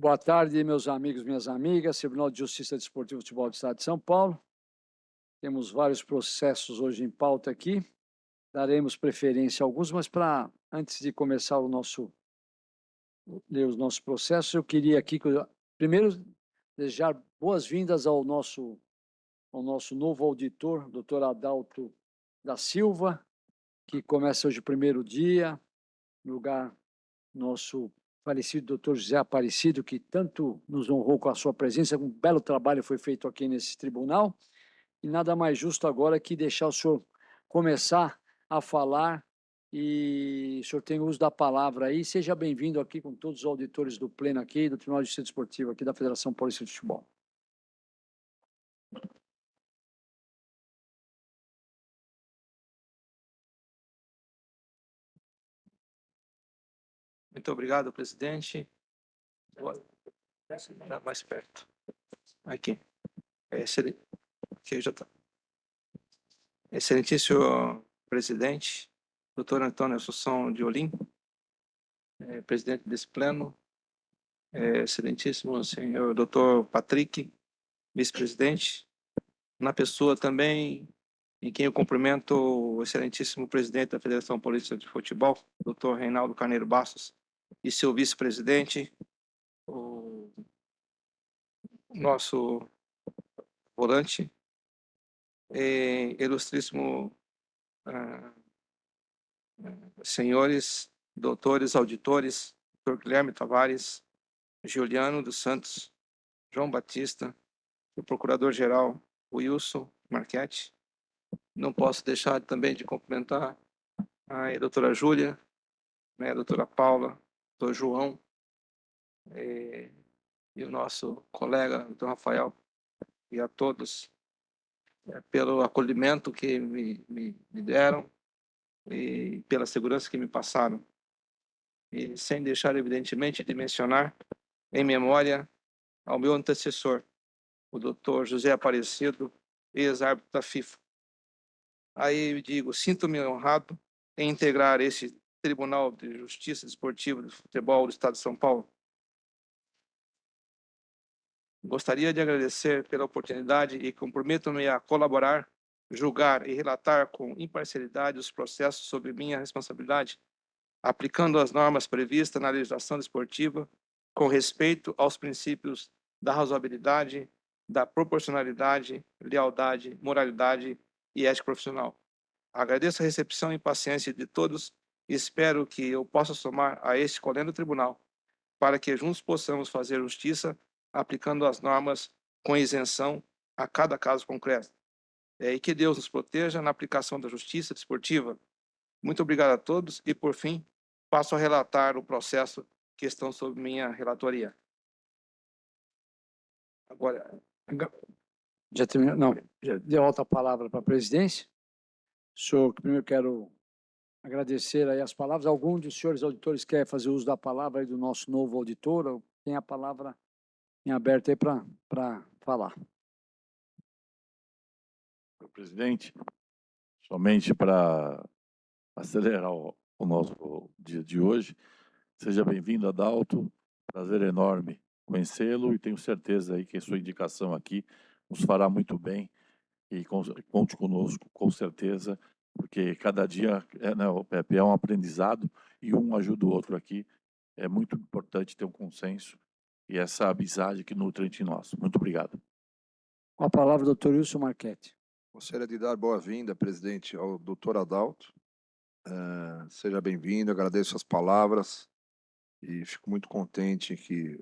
Boa tarde, meus amigos, minhas amigas. Tribunal de Justiça Desportiva e Futebol do Estado de São Paulo. Temos vários processos hoje em pauta aqui. Daremos preferência a alguns, mas antes de começar ler os nossos processos, eu queria aqui, primeiro, desejar boas-vindas ao nosso novo auditor, doutor Adalto da Silva, que começa hoje o primeiro dia, no lugar nosso falecido doutor José Aparecido, que tanto nos honrou com a sua presença. Um belo trabalho foi feito aqui nesse tribunal, e nada mais justo agora que deixar o senhor começar a falar, e o senhor tem o uso da palavra aí. Seja bem-vindo aqui com todos os auditores do Pleno aqui, do Tribunal de Justiça Desportiva aqui da Federação Paulista de Futebol. Muito obrigado, presidente. Mais perto. Aqui. Aqui já está. Excelentíssimo presidente, doutor Antônio Assunção de Olim, presidente desse pleno, excelentíssimo senhor doutor Patrick, vice-presidente, na pessoa também em quem eu cumprimento o excelentíssimo presidente da Federação Paulista de Futebol, doutor Reinaldo Carneiro Bastos, e seu vice-presidente, o nosso volante, ilustríssimo senhores, doutores, auditores, Dr. Guilherme Tavares, Juliano dos Santos, João Batista, o procurador-geral Wilson Marchetti. Não posso deixar também de cumprimentar a doutora Júlia, a doutora Paula, doutor João, e o nosso colega, doutor Rafael, e a todos pelo acolhimento que me deram e pela segurança que me passaram. E sem deixar, evidentemente, de mencionar, em memória ao meu antecessor, o doutor José Aparecido, ex-árbitro da FIFA. Aí digo, sinto-me honrado em integrar esse Tribunal de Justiça Desportiva de Futebol do Estado de São Paulo. Gostaria de agradecer pela oportunidade e comprometo-me a colaborar, julgar e relatar com imparcialidade os processos sob minha responsabilidade, aplicando as normas previstas na legislação desportiva, com respeito aos princípios da razoabilidade, da proporcionalidade, lealdade, moralidade e ética profissional. Agradeço a recepção e paciência de todos e espero que eu possa somar a este coleno tribunal, para que juntos possamos fazer justiça, aplicando as normas com isenção a cada caso concreto. E que Deus nos proteja na aplicação da justiça desportiva. Muito obrigado a todos e, por fim, passo a relatar o processo que estão sob minha relatoria. Agora... Já terminou? Não, já deu outra palavra para a presidência. Senhor, primeiro quero agradecer aí as palavras. Algum dos senhores auditores quer fazer uso da palavra aí do nosso novo auditor? Tem a palavra em aberto aí para falar. Presidente, somente para acelerar o nosso dia de hoje, seja bem-vindo, Adalto. Prazer enorme conhecê-lo e tenho certeza aí que a sua indicação aqui nos fará muito bem e conte conosco com certeza, porque cada dia o Pepe é um aprendizado e um ajuda o outro aqui. É muito importante ter um consenso e essa amizade que nutre entre nós. Muito obrigado. Com a palavra, doutor Wilson Marchetti. Gostaria de dar boa-vinda, presidente, ao doutor Adalto. Seja bem-vindo, agradeço as palavras e fico muito contente que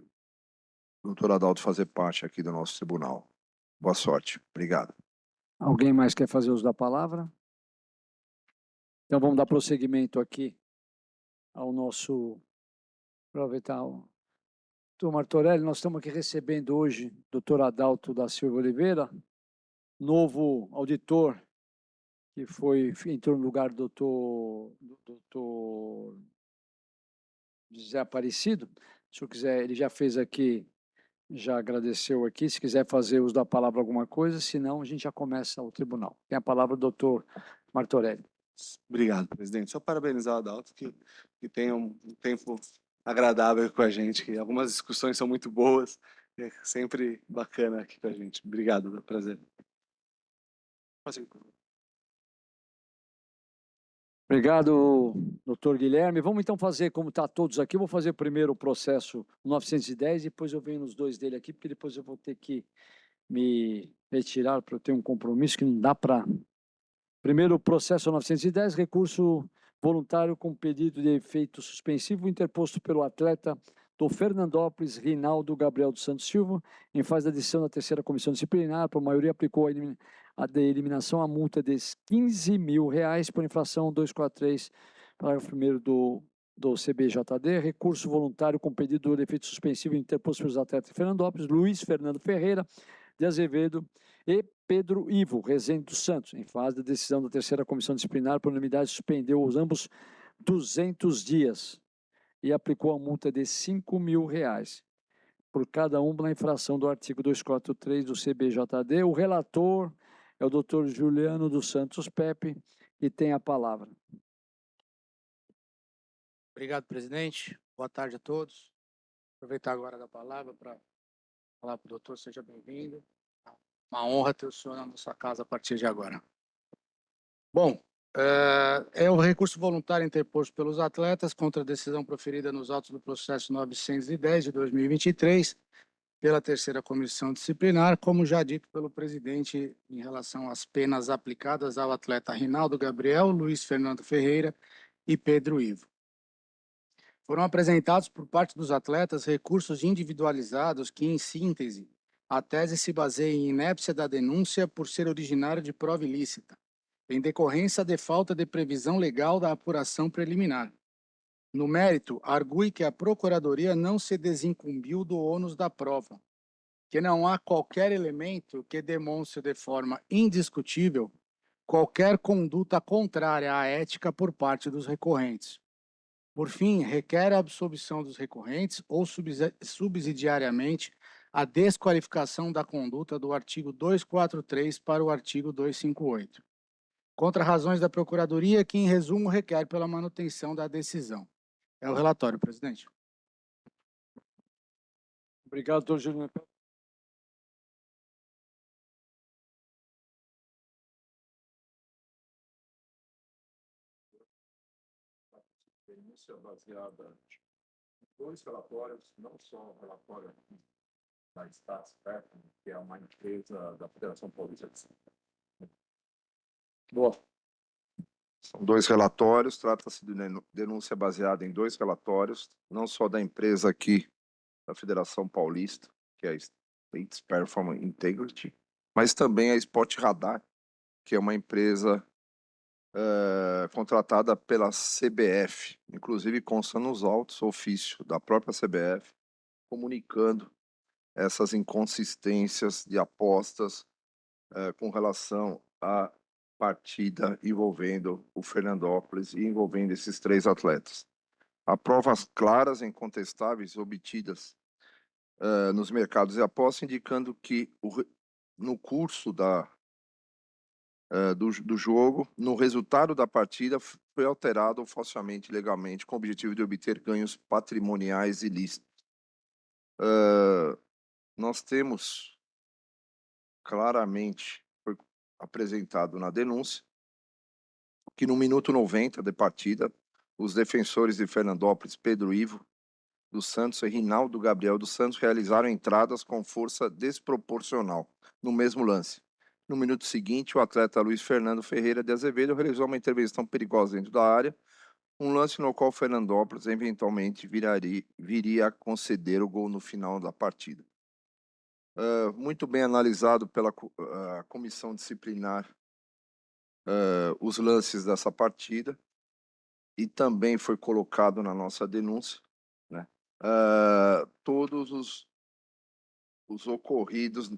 o doutor Adalto fazer parte aqui do nosso tribunal. Boa sorte. Obrigado. Alguém mais quer fazer uso da palavra? Então vamos dar prosseguimento aqui ao nosso... Aproveitar o... Doutor Martorelli, nós estamos aqui recebendo hoje o doutor Adalto da Silva Oliveira, novo auditor, que entrou no lugar do doutor José Aparecido. Se o senhor quiser, ele já fez aqui, já agradeceu aqui, se quiser fazer uso da palavra alguma coisa, senão a gente já começa o tribunal. Tem a palavra o doutor Martorelli. Obrigado, presidente. Só parabenizar o Adalto, que tenha um tempo agradável com a gente, que algumas discussões são muito boas, é sempre bacana aqui com a gente. Obrigado, é um prazer. Obrigado, doutor Guilherme. Vamos então fazer, como está todos aqui, eu vou fazer primeiro o processo 910, depois eu venho nos dois dele aqui, porque depois eu vou ter que me retirar para eu ter um compromisso que não dá para... Primeiro, o processo 910, recurso voluntário com pedido de efeito suspensivo interposto pelo atleta do Fernandópolis, Rinaldo Gabriel dos Santos Silva, em fase de adição da terceira comissão disciplinar, por maioria aplicou a de eliminação a multa de R$15 mil por infração 243, parágrafo 1º do CBJD, recurso voluntário com pedido de efeito suspensivo interposto pelos atletas de Fernandópolis, Luiz Fernando Ferreira de Azevedo e Pedro Ivo Rezende dos Santos, em fase de decisão da terceira comissão disciplinar, por unanimidade, suspendeu os ambos 200 dias e aplicou a multa de R$5 mil por cada um na infração do artigo 243 do CBJD. O relator é o doutor Juliano dos Santos Pepe, e tem a palavra. Obrigado, presidente. Boa tarde a todos. Aproveitar agora da palavra para falar para o doutor, seja bem-vindo. Uma honra ter o senhor na nossa casa a partir de agora. Bom, é o recurso voluntário interposto pelos atletas contra a decisão proferida nos autos do processo 910 de 2023 pela terceira comissão disciplinar, como já dito pelo presidente, em relação às penas aplicadas ao atleta Rinaldo Gabriel, Luiz Fernando Ferreira e Pedro Ivo. Foram apresentados por parte dos atletas recursos individualizados que, em síntese, a tese se baseia em inépcia da denúncia por ser originário de prova ilícita, em decorrência de falta de previsão legal da apuração preliminar. No mérito, argue que a Procuradoria não se desincumbiu do ônus da prova, que não há qualquer elemento que demonstre de forma indiscutível qualquer conduta contrária à ética por parte dos recorrentes. Por fim, requer a absolvição dos recorrentes ou subsidiariamente a desqualificação da conduta do artigo 243 para o artigo 258. Contra razões da Procuradoria, que, em resumo, requer pela manutenção da decisão. É o relatório, presidente. Obrigado, doutor Juliano. Denúncia baseada em dois relatórios, não só o relatório da Stats, que é uma empresa da Federação Paulista de São Paulo. Boa. São dois relatórios, trata-se de denúncia baseada em dois relatórios, não só da empresa aqui da Federação Paulista, que é a States Performance Integrity, mas também a Spot Radar, que é uma empresa contratada pela CBF, inclusive consta nos autos ofício da própria CBF, comunicando essas inconsistências de apostas com relação à partida envolvendo o Fernandópolis e envolvendo esses três atletas. Há provas claras e incontestáveis obtidas nos mercados de aposta, indicando que no curso do jogo, no resultado da partida, foi alterado falsamente, ilegalmente, com o objetivo de obter ganhos patrimoniais ilícitos. Nós temos claramente, foi apresentado na denúncia, que no minuto 90 de partida, os defensores de Fernandópolis, Pedro Ivo dos Santos e Rinaldo Gabriel dos Santos, realizaram entradas com força desproporcional no mesmo lance. No minuto seguinte, o atleta Luiz Fernando Ferreira de Azevedo realizou uma intervenção perigosa dentro da área, um lance no qual Fernandópolis eventualmente viria a conceder o gol no final da partida. Muito bem analisado pela comissão disciplinar os lances dessa partida, e também foi colocado na nossa denúncia, né, todos os ocorridos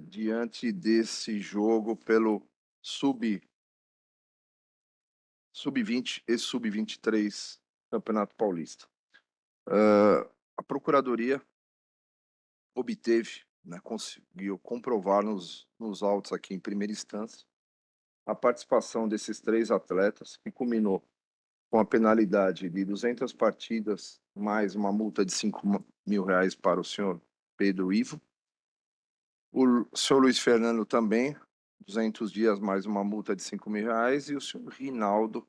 diante desse jogo pelo Sub-20 e Sub-23 Campeonato Paulista. A Procuradoria obteve, né, conseguiu comprovar nos autos aqui em primeira instância a participação desses três atletas, que culminou com a penalidade de 200 partidas, mais uma multa de R$ 5.000 para o senhor Pedro Ivo. O senhor Luiz Fernando também, 200 dias mais uma multa de R$ 5.000. E o senhor Rinaldo,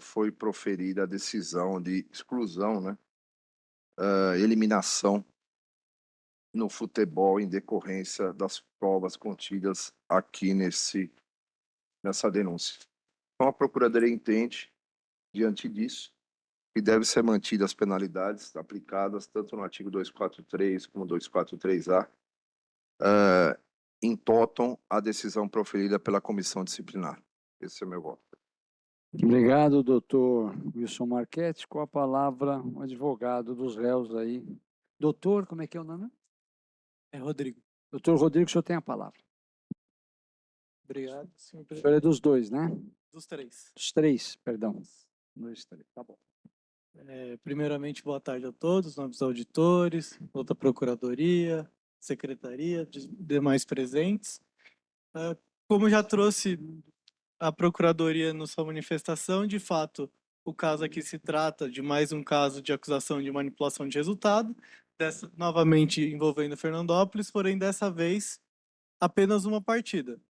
foi proferida a decisão de exclusão, né? Eliminação no futebol em decorrência das provas contidas aqui nessa denúncia. Então, a Procuradoria entende, diante disso, que deve ser mantidas as penalidades aplicadas tanto no artigo 243 como 243-A, impotam a decisão proferida pela comissão disciplinar. Esse é o meu voto. Obrigado, doutor Wilson Marchetti. Com a palavra, o advogado dos réus aí. Doutor, como é que é o nome? É Rodrigo. Doutor Rodrigo, o senhor tem a palavra. Obrigado, senhor O senhor presidente. é dos dois, né? Dos três. Dos três, perdão. Dois, três, tá bom. Primeiramente, boa tarde a todos, nobres auditores, outra procuradoria, secretaria, demais presentes. Como já trouxe a procuradoria na sua manifestação, de fato, o caso aqui se trata de mais um caso de acusação de manipulação de resultado, novamente envolvendo Fernandópolis, porém dessa vez apenas uma partida.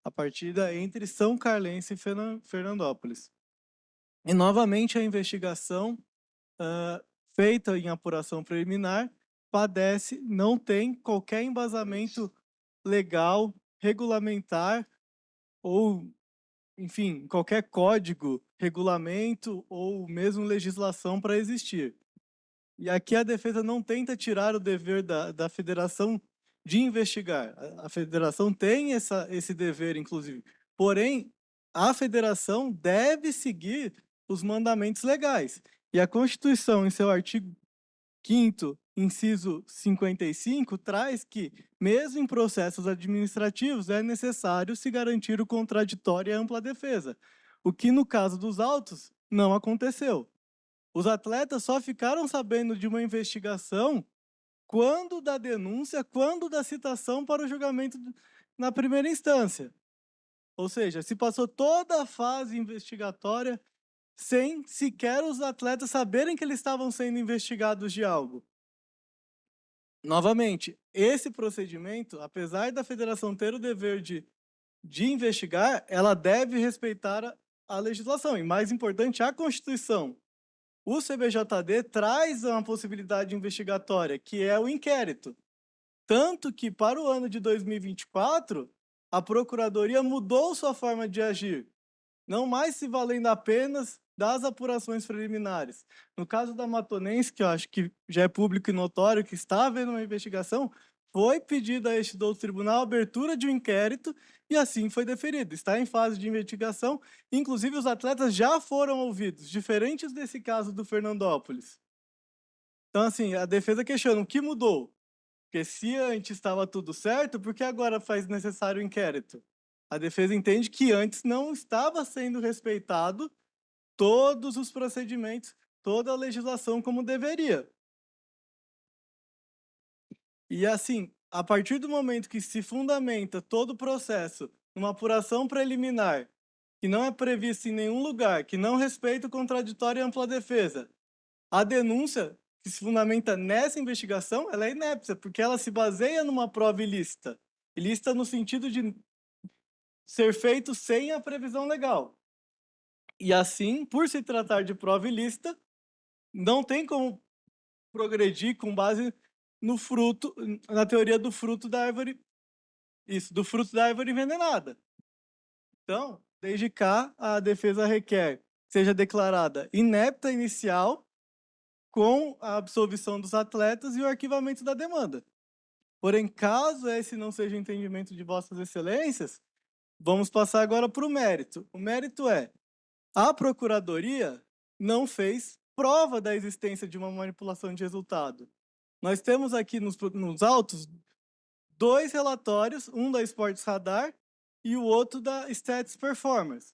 A partida entre São Carlense e Fernandópolis. E novamente a investigação feita em apuração preliminar padece, não tem qualquer embasamento legal, regulamentar ou, enfim, qualquer código, regulamento ou mesmo legislação para existir. E aqui a defesa não tenta tirar o dever da federação de investigar. A federação tem esse dever, inclusive. Porém, a federação deve seguir os mandamentos legais. E a Constituição, em seu artigo 5º, inciso 55, traz que, mesmo em processos administrativos, é necessário se garantir o contraditório e a ampla defesa. O que, no caso dos autos, não aconteceu. Os atletas só ficaram sabendo de uma investigação quando da denúncia, quando da citação para o julgamento na primeira instância. Ou seja, se passou toda a fase investigatória sem sequer os atletas saberem que eles estavam sendo investigados de algo. Novamente, esse procedimento, apesar da federação ter o dever de investigar, ela deve respeitar a legislação e, mais importante, a Constituição. O CBJD traz uma possibilidade investigatória, que é o inquérito. Tanto que, para o ano de 2024, a Procuradoria mudou sua forma de agir, não mais se valendo apenas das apurações preliminares. No caso da Matonense, que eu acho que já é público e notório que está havendo uma investigação, foi pedida a este do tribunal a abertura de um inquérito e assim foi deferido. Está em fase de investigação, inclusive os atletas já foram ouvidos, diferentes desse caso do Fernandópolis. Então, assim, a defesa questiona o que mudou. Porque se antes estava tudo certo, por que agora faz necessário o inquérito? A defesa entende que antes não estava sendo respeitado todos os procedimentos, toda a legislação como deveria. E assim, a partir do momento que se fundamenta todo o processo numa apuração preliminar, que não é prevista em nenhum lugar, que não respeita o contraditório e ampla defesa, a denúncia que se fundamenta nessa investigação, ela é inépcia, porque ela se baseia numa prova ilícita. Ilícita no sentido de ser feito sem a previsão legal. E assim, por se tratar de prova ilícita, não tem como progredir com base no fruto, na teoria do fruto da árvore, do fruto da árvore envenenada. Então, desde cá, a defesa requer que seja declarada inepta inicial com a absolvição dos atletas e o arquivamento da demanda. Porém, caso esse não seja o entendimento de vossas excelências, vamos passar agora para o mérito. O mérito é, a Procuradoria não fez prova da existência de uma manipulação de resultado. Nós temos aqui nos autos 2 relatórios, um da Sports Radar e o outro da Stats Performance.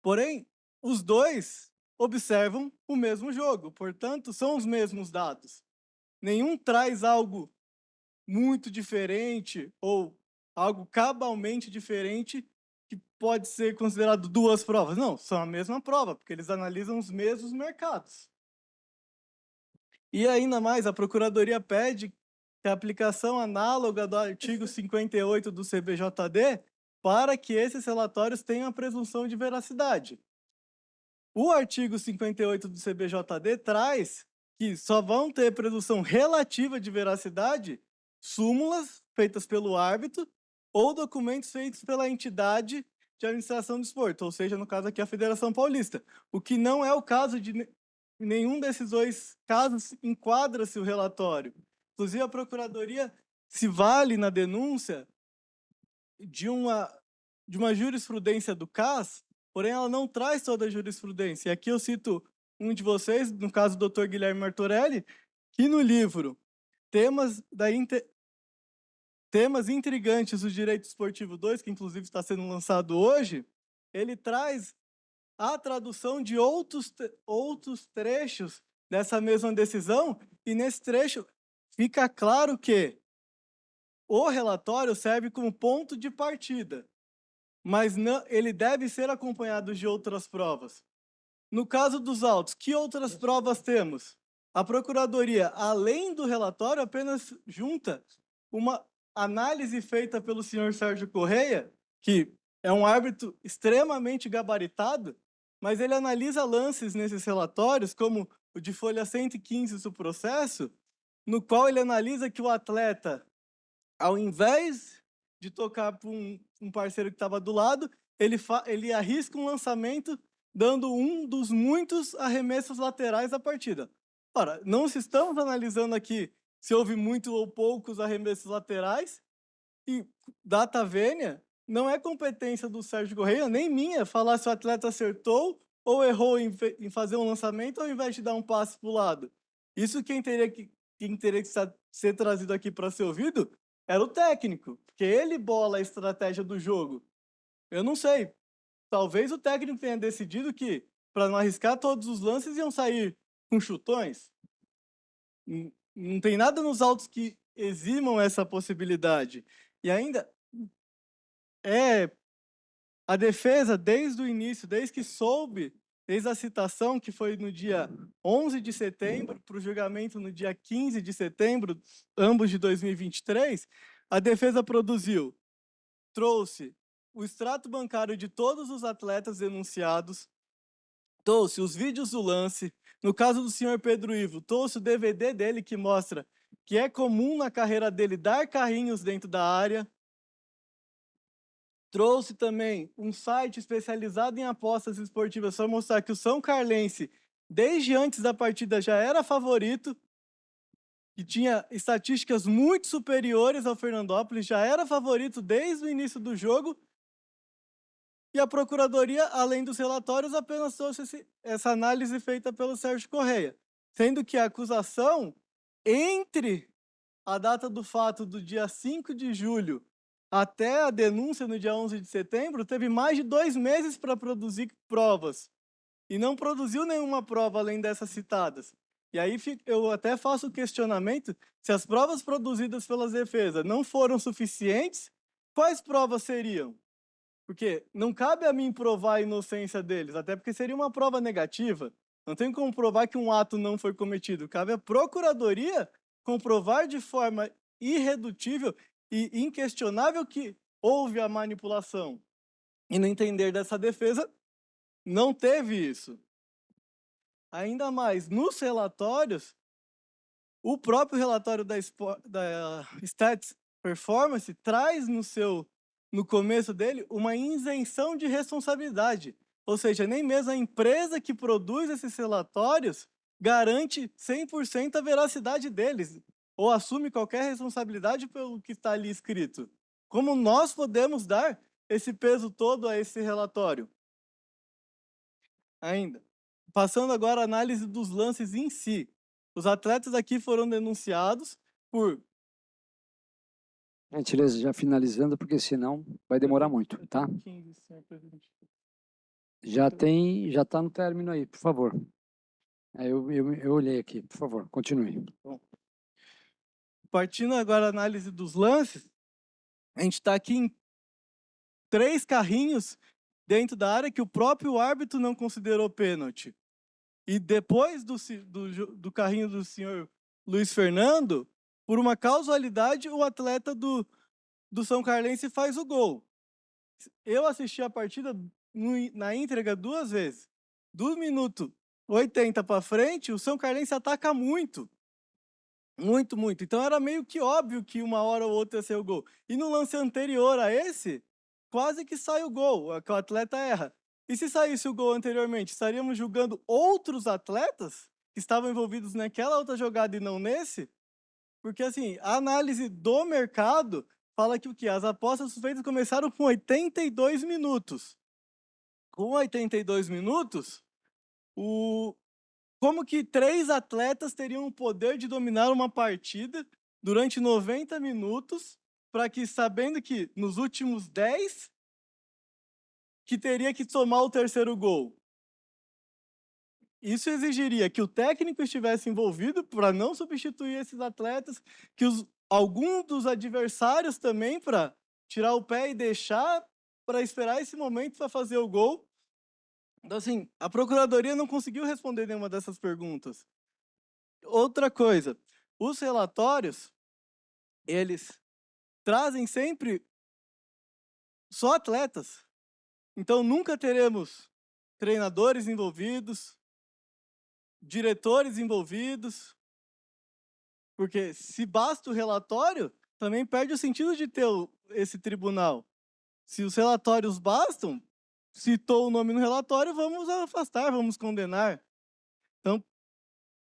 Porém, os dois observam o mesmo jogo, portanto, são os mesmos dados. Nenhum traz algo muito diferente ou algo cabalmente diferente que pode ser considerado duas provas. Não, são a mesma prova, porque eles analisam os mesmos mercados. E ainda mais, a Procuradoria pede que a aplicação análoga do artigo 58 do CBJD para que esses relatórios tenham a presunção de veracidade. O artigo 58 do CBJD traz que só vão ter presunção relativa de veracidade súmulas feitas pelo árbitro ou documentos feitos pela entidade de administração do esporte, ou seja, no caso aqui a Federação Paulista, o que não é o caso de nenhum desses dois casos enquadra-se o relatório. Inclusive, a Procuradoria se vale na denúncia de uma jurisprudência do CAS, porém ela não traz toda a jurisprudência. E aqui eu cito um de vocês, no caso do Dr. Guilherme Martorelli, que no livro Temas Intrigantes do Direito Esportivo 2, que inclusive está sendo lançado hoje, ele traz a tradução de outros trechos dessa mesma decisão, e nesse trecho fica claro que o relatório serve como ponto de partida, mas não, ele deve ser acompanhado de outras provas. No caso dos autos, que outras provas temos? A Procuradoria, além do relatório, apenas junta uma análise feita pelo senhor Sérgio Correia, que é um árbitro extremamente gabaritado, mas ele analisa lances nesses relatórios, como o de folha 115 do processo, no qual ele analisa que o atleta, ao invés de tocar para um parceiro que estava do lado, ele arrisca um lançamento, dando um dos muitos arremessos laterais da partida. Ora, não estamos analisando aqui se houve muito ou poucos arremessos laterais, e data vênia não é competência do Sérgio Correia, nem minha, falar se o atleta acertou ou errou em fazer um lançamento ao invés de dar um passe para o lado. Isso quem teria que ser trazido aqui para ser ouvido era o técnico, porque ele bola a estratégia do jogo. Eu não sei. Talvez o técnico tenha decidido que, para não arriscar todos os lances, iam sair com chutões. Não tem nada nos autos que eximam essa possibilidade. E ainda, a defesa, desde o início, desde que soube, desde a citação, que foi no dia 11 de setembro, para o julgamento no dia 15 de setembro, ambos de 2023, a defesa trouxe o extrato bancário de todos os atletas denunciados, trouxe os vídeos do lance. No caso do senhor Pedro Ivo, trouxe o DVD dele que mostra que é comum na carreira dele dar carrinhos dentro da área. Trouxe também um site especializado em apostas esportivas para mostrar que o São Carlense, desde antes da partida, já era favorito, que tinha estatísticas muito superiores ao Fernandópolis, já era favorito desde o início do jogo. E a Procuradoria, além dos relatórios, apenas trouxe essa análise feita pelo Sérgio Correia, sendo que a acusação, entre a data do fato do dia 5 de julho até a denúncia no dia 11 de setembro, teve mais de 2 meses para produzir provas. E não produziu nenhuma prova além dessas citadas. E aí eu até faço o questionamento, se as provas produzidas pelas defesas não foram suficientes, quais provas seriam? Porque não cabe a mim provar a inocência deles, até porque seria uma prova negativa. Não tem como provar que um ato não foi cometido. Cabe à Procuradoria comprovar de forma irredutível e inquestionável que houve a manipulação. E no entender dessa defesa, não teve isso. Ainda mais, nos relatórios, o próprio relatório da Stats Performance traz no começo dele uma isenção de responsabilidade. Ou seja, nem mesmo a empresa que produz esses relatórios garante 100% a veracidade deles, ou assume qualquer responsabilidade pelo que está ali escrito. Como nós podemos dar esse peso todo a esse relatório? Ainda. Passando agora à análise dos lances em si. Os atletas aqui foram denunciados por... Gentileza, já finalizando, porque senão vai demorar muito, tá? 15, senhor presidente. Já está no término aí, por favor. Eu olhei aqui, por favor, continue. Bom. Partindo agora à análise dos lances, a gente está aqui 3 carrinhos dentro da área que o próprio árbitro não considerou pênalti. E depois do carrinho do senhor Luiz Fernando, por uma causalidade, o atleta do São Carlense faz o gol. Eu assisti a partida na íntegra 2 vezes. Do minuto 80 para frente, o São Carlense ataca muito. Muito, muito. Então era meio que óbvio que uma hora ou outra ia ser o gol. E no lance anterior a esse, quase que sai o gol, que o atleta erra. E se saísse o gol anteriormente, estaríamos julgando outros atletas que estavam envolvidos naquela outra jogada e não nesse? Porque assim, a análise do mercado fala que o quê? As apostas suspeitas começaram com 82 minutos. Com 82 minutos, como que 3 atletas teriam o poder de dominar uma partida durante 90 minutos, para que, sabendo que nos últimos 10, que teria que tomar o terceiro gol? Isso exigiria que o técnico estivesse envolvido para não substituir esses atletas, que algum dos adversários também para tirar o pé e deixar para esperar esse momento para fazer o gol. Então, assim, a Procuradoria não conseguiu responder nenhuma dessas perguntas. Outra coisa, os relatórios, eles trazem sempre só atletas. Então, nunca teremos treinadores envolvidos, diretores envolvidos, porque se basta o relatório, também perde o sentido de ter esse tribunal. Se os relatórios bastam, citou o nome no relatório, vamos afastar, vamos condenar. Então,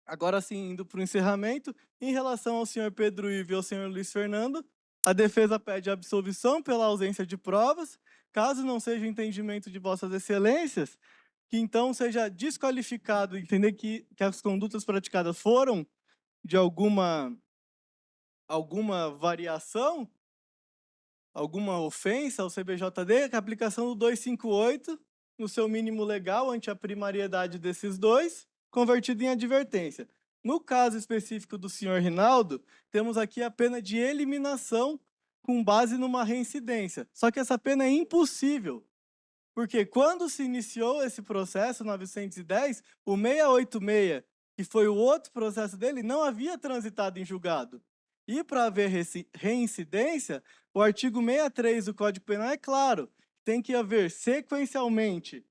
agora sim, indo para o encerramento, em relação ao senhor Pedro Ivo e ao senhor Luiz Fernando, a defesa pede absolvição pela ausência de provas, caso não seja entendimento de vossas excelências, que então seja desqualificado, entender que as condutas praticadas foram de alguma variação, alguma ofensa ao CBJD, que a aplicação do 258, no seu mínimo legal, ante a primariedade desses dois, convertido em advertência. No caso específico do senhor Rinaldo, temos aqui a pena de eliminação com base numa reincidência. Só que essa pena é impossível, porque quando se iniciou esse processo 910, o 686, que foi o outro processo dele, não havia transitado em julgado. E para haver reincidência, o artigo 63 do Código Penal é claro, tem que haver sequencialmente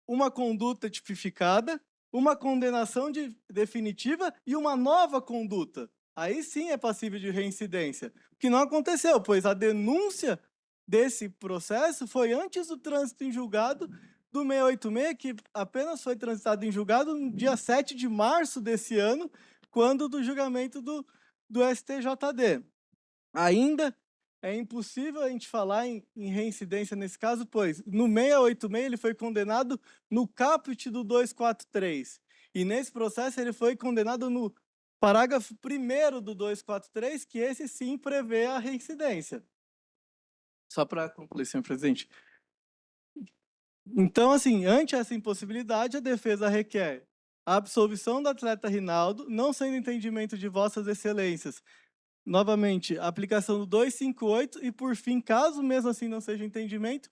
uma conduta tipificada, uma condenação definitiva e uma nova conduta. Aí sim é passível de reincidência. O que não aconteceu, pois a denúncia desse processo foi antes do trânsito em julgado do 686, que apenas foi transitado em julgado no dia 7 de março desse ano, quando do julgamento do STJD. Ainda é impossível a gente falar em reincidência nesse caso, pois no 686 ele foi condenado no caput do 243. E nesse processo ele foi condenado no parágrafo 1º do 243, que esse sim prevê a reincidência. Só para concluir, senhor presidente. Então, assim, ante essa impossibilidade, a defesa requer a absolvição do atleta Rinaldo, não sendo entendimento de vossas excelências, novamente, a aplicação do 258 e, por fim, caso mesmo assim não seja entendimento,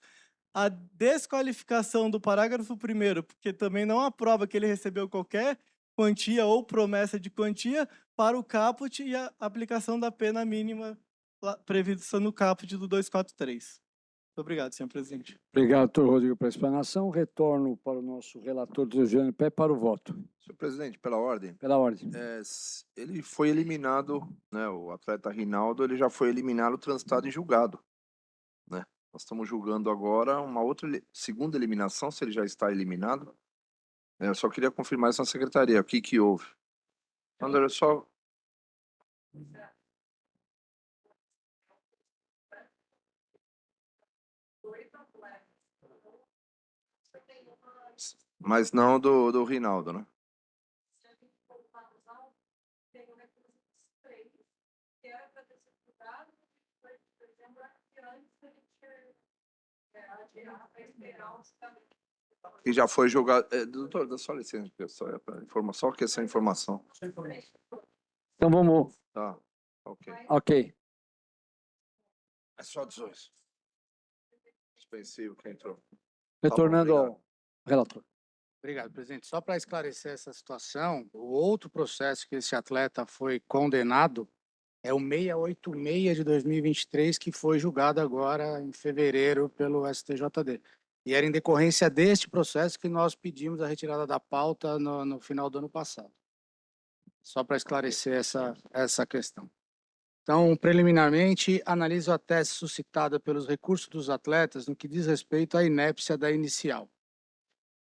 a desqualificação do parágrafo 1º, porque também não há prova que ele recebeu qualquer quantia ou promessa de quantia para o caput e a aplicação da pena mínima prevista no caput do 243. Muito obrigado, senhor presidente. Obrigado, doutor Rodrigo, pela explanação. Retorno para o nosso relator, doutor Jean Pé, para o voto. Senhor presidente, pela ordem, Pela ordem. ele foi eliminado, né, o atleta Rinaldo, ele já foi eliminado, transitado em julgado, né? Nós estamos julgando agora uma outra segunda eliminação, se ele já está eliminado. Eu só queria confirmar isso na secretaria, o que houve. André, só... Mas não do Rinaldo, né? Que já foi julgado. Doutor, dá só licença, pessoal, só que essa informação. Então vamos. Tá, ok. Ok. É só 18. Suspensivo que entrou. Retornando obrigado. ao relator. Obrigado, presidente. Só para esclarecer essa situação, o outro processo que esse atleta foi condenado é o 686 de 2023, que foi julgado agora em fevereiro pelo STJD. E era em decorrência deste processo que nós pedimos a retirada da pauta no final do ano passado. Só para esclarecer essa questão. Então, preliminarmente, analiso a tese suscitada pelos recursos dos atletas no que diz respeito à inépcia da inicial.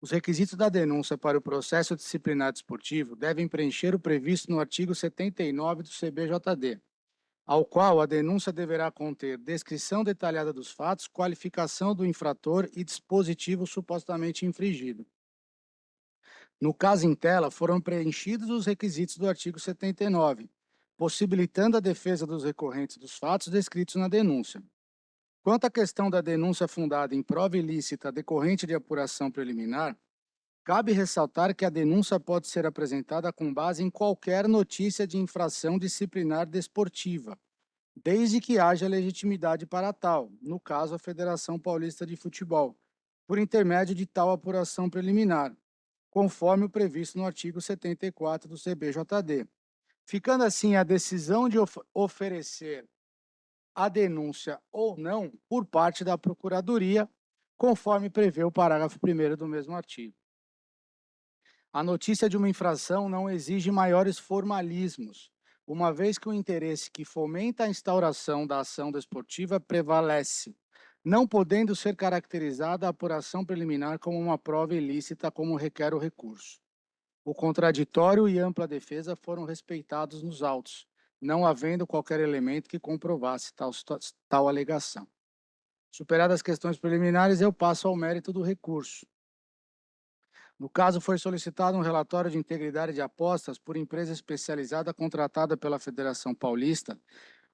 Os requisitos da denúncia para o processo disciplinar desportivo devem preencher o previsto no artigo 79 do CBJD, ao qual a denúncia deverá conter descrição detalhada dos fatos, qualificação do infrator e dispositivo supostamente infringido. No caso em tela, foram preenchidos os requisitos do artigo 79, possibilitando a defesa dos recorrentes dos fatos descritos na denúncia. Quanto à questão da denúncia fundada em prova ilícita decorrente de apuração preliminar, cabe ressaltar que a denúncia pode ser apresentada com base em qualquer notícia de infração disciplinar desportiva, desde que haja legitimidade para tal, no caso a Federação Paulista de Futebol, por intermédio de tal apuração preliminar, conforme o previsto no artigo 74 do CBJD. Ficando assim a decisão de oferecer a denúncia ou não por parte da Procuradoria, conforme prevê o parágrafo 1º do mesmo artigo. A notícia de uma infração não exige maiores formalismos, uma vez que o interesse que fomenta a instauração da ação desportiva prevalece, não podendo ser caracterizada a apuração preliminar como uma prova ilícita, como requer o recurso. O contraditório e ampla defesa foram respeitados nos autos, não havendo qualquer elemento que comprovasse tal alegação. Superadas as questões preliminares, eu passo ao mérito do recurso. No caso, foi solicitado um relatório de integridade de apostas por empresa especializada contratada pela Federação Paulista,